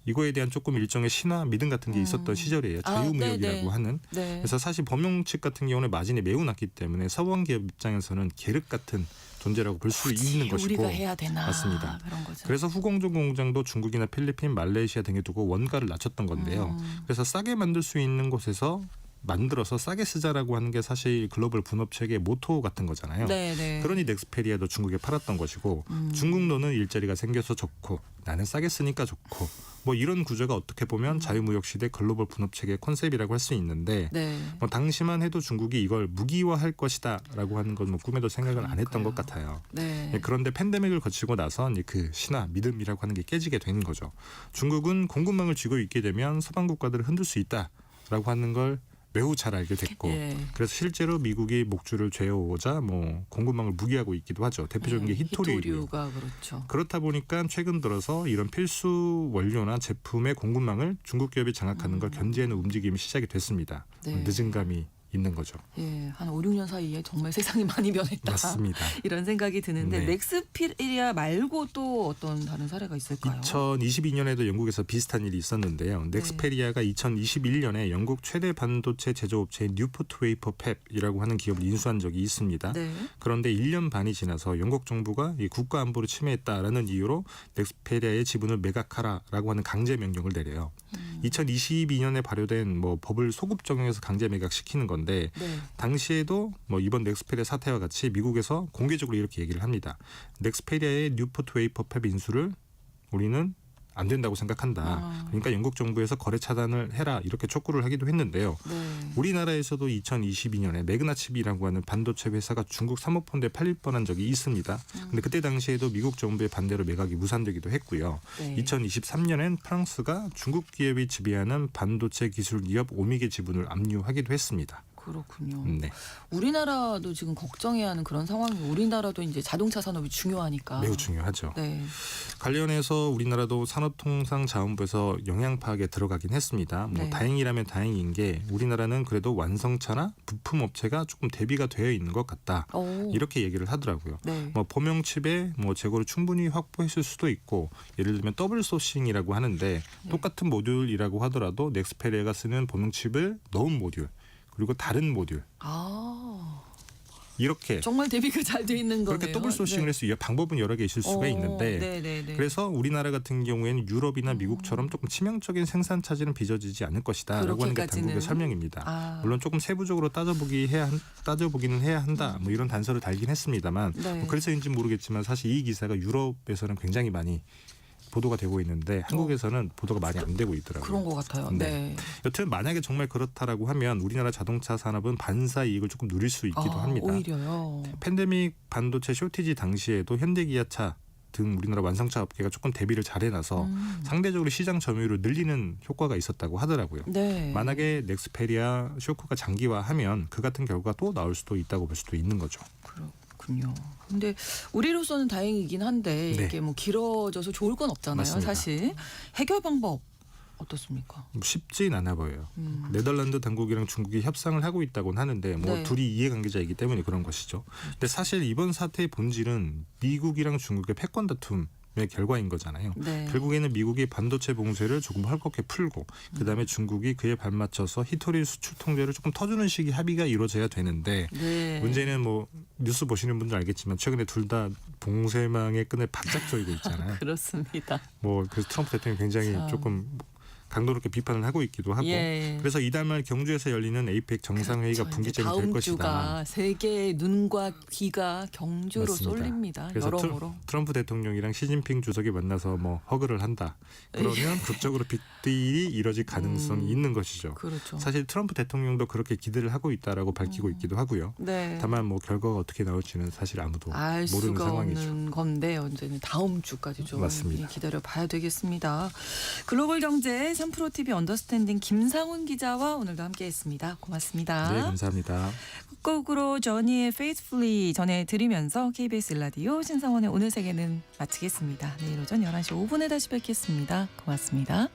이거에 대한 조금 일종의 신화 믿음 같은 게 있었던 시절이에요. 자유무역이라고 네네. 하는. 네. 그래서 사실 범용 측 같은 경우는 마진이 매우 낮기 때문에 서방 기업 입장에서는 계륵 같은 존재라고 볼 수 있는 것이고. 우리가 해야 되나 맞습니다. 그런 거죠. 그래서 후공조 공장도 중국이나 필리핀, 말레이시아 등에 두고 원가를 낮췄던 건데요. 그래서 싸게 만들 수 있는 곳에서 만들어서 싸게 쓰자라고 하는 게 사실 글로벌 분업 체계의 모토 같은 거잖아요. 네네. 그러니 넥스페리아도 중국에 팔았던 것이고 중국로는 일자리가 생겨서 좋고 나는 싸게 쓰니까 좋고 뭐 이런 구조가 어떻게 보면 자유무역 시대 글로벌 분업 체계의 컨셉이라고 할 수 있는데 네. 뭐 당시만 해도 중국이 이걸 무기화할 것이다라고 하는 건 뭐 꿈에도 생각을 안 했던 것 같아요. 네. 그런데 팬데믹을 거치고 나서 이제 그 신화, 믿음이라고 하는 게 깨지게 된 거죠. 중국은 공급망을 쥐고 있게 되면 서방 국가들을 흔들 수 있다라고 하는 걸 매우 잘 알게 됐고 예. 그래서 실제로 미국이 목줄을 죄어오자 뭐 공급망을 무기하고 있기도 하죠. 대표적인 게 히토리유고요. 히토류가 그렇죠. 그렇다 보니까 최근 들어서 이런 필수 원료나 제품의 공급망을 중국 기업이 장악하는 걸 견제하는 움직임이 시작이 됐습니다. 네. 늦은 감이 있는 거죠. 예, 한 5, 6년 사이에 정말 세상이 많이 변했다. 맞습니다. 이런 생각이 드는데 네. 넥스피리아 말고 또 어떤 다른 사례가 있을까요? 2022년에도 영국에서 비슷한 일이 있었는데요. 넥스페리아가 2021년에 영국 최대 반도체 제조업체인 뉴포트 웨이퍼 팹이라고 하는 기업을 인수한 적이 있습니다. 네. 그런데 1년 반이 지나서 영국 정부가 이 국가 안보를 침해했다라는 이유로 넥스페리아의 지분을 매각하라라고 하는 강제 명령을 내려요. 2022년에 발효된 뭐 법을 소급 적용해서 강제 매각시키는 건데 네. 당시에도 뭐 이번 넥스페리아 사태와 같이 미국에서 공개적으로 이렇게 얘기를 합니다. 넥스페리아의 뉴포트 웨이퍼 팹 인수를 우리는 안 된다고 생각한다. 그러니까 영국 정부에서 거래 차단을 해라 이렇게 촉구를 하기도 했는데요. 네. 우리나라에서도 2022년에 매그나칩이라고 하는 반도체 회사가 중국 사모펀드에 팔릴 뻔한 적이 있습니다. 근데 그때 당시에도 미국 정부의 반대로 매각이 무산되기도 했고요. 네. 2023년엔 프랑스가 중국 기업이 지배하는 반도체 기술 기업 오미게 지분을 압류하기도 했습니다. 그렇군요. 네. 우리나라도 지금 걱정해야 하는 그런 상황이고 우리나라도 이제 자동차 산업이 중요하니까. 매우 중요하죠. 네. 관련해서 우리나라도 산업통상자원부에서 영향 파악에 들어가긴 했습니다. 뭐 네. 다행이라면 다행인 게 우리나라는 그래도 완성차나 부품 업체가 조금 대비가 되어 있는 것 같다. 오. 이렇게 얘기를 하더라고요. 네. 뭐 범용 칩에 뭐 재고를 충분히 확보했을 수도 있고 예를 들면 더블 소싱이라고 하는데 똑같은 모듈이라고 하더라도 넥스페리아가 쓰는 범용 칩을 넣은 모듈 그리고 다른 모듈 아. 이렇게 정말 대비가 잘 돼 있는 거네요. 그렇게 더블 소싱을 할 수 있는 방법은 여러 개 있을 수가 있는데 네네네. 그래서 우리나라 같은 경우에는 유럽이나 미국처럼 조금 치명적인 생산 차질은 빚어지지 않을 것이다라고 하는 게 그렇게까지는? 당국의 설명입니다. 아. 물론 조금 세부적으로 따져보기는 해야 한다. 뭐 이런 단서를 달긴 했습니다만 네. 뭐 그래서인지 모르겠지만 사실 이 기사가 유럽에서는 굉장히 많이 보도가 되고 있는데 한국에서는 보도가 많이 안 되고 있더라고요. 그런 것 같아요. 네. 네. 여튼 만약에 정말 그렇다라고 하면 우리나라 자동차 산업은 반사 이익을 조금 누릴 수 있기도 합니다. 오히려요. 팬데믹 반도체 쇼티지 당시에도 현대기아차 등 우리나라 완성차 업계가 조금 대비를 잘 해놔서 상대적으로 시장 점유율을 늘리는 효과가 있었다고 하더라고요. 네. 만약에 넥스페리아 쇼크가 장기화하면 그 같은 결과가 또 나올 수도 있다고 볼 수도 있는 거죠. 그렇군요. 근데 우리로서는 다행이긴 한데 네. 이게 뭐 길어져서 좋을 건 없잖아요. 맞습니다. 사실 해결 방법 어떻습니까? 쉽진 않아 보여요. 네덜란드 당국이랑 중국이 협상을 하고 있다고는 하는데 뭐 네. 둘이 이해관계자이기 때문에 그런 것이죠. 근데 사실 이번 사태의 본질은 미국이랑 중국의 패권 다툼의 결과인 거잖아요. 네. 결국에는 미국이 반도체 봉쇄를 조금 헐겁게 풀고 그다음에 중국이 그에 발맞춰서 히토리 수출 통제를 조금 터주는 식의 합의가 이루어져야 되는데 네. 문제는 뭐 뉴스 보시는 분들 알겠지만 최근에 둘 다 봉쇄망의 끈을 바짝 조이고 있잖아요. 그렇습니다. 뭐 그래서 트럼프 대통령이 굉장히 참. 조금 강도 높게 비판을 하고 있기도 하고 예. 그래서 이달 말 경주에서 열리는 APEC 정상회의가 그렇죠. 분기점이 될 다음 것이다. 주가 세계의 눈과 귀가 경주로 맞습니다. 쏠립니다. 그래서 여러모로. 트럼프 대통령이랑 시진핑 주석이 만나서 뭐 허그를 한다. 그러면 극적으로 빅딜이 이뤄질 가능성이 있는 것이죠. 그렇죠. 사실 트럼프 대통령도 그렇게 기대를 하고 있다라고 밝히고 있기도 하고요. 네. 다만 뭐 결과가 어떻게 나올지는 사실 아무도 알 모르는 수가 상황이죠. 없는 건데 언제는 다음 주까지 좀 맞습니다. 기다려 봐야 되겠습니다. 글로벌 경제 3프로 TV 언더스탠딩 김상훈 기자와 오늘도 함께했습니다. 고맙습니다. 네, 감사합니다. 끝곡으로 저니의 Faithfully 전해드리면서 KBS 라디오 신상원의 오늘 세계는 마치겠습니다. 내일 오전 11시 5분에 다시 뵙겠습니다. 고맙습니다.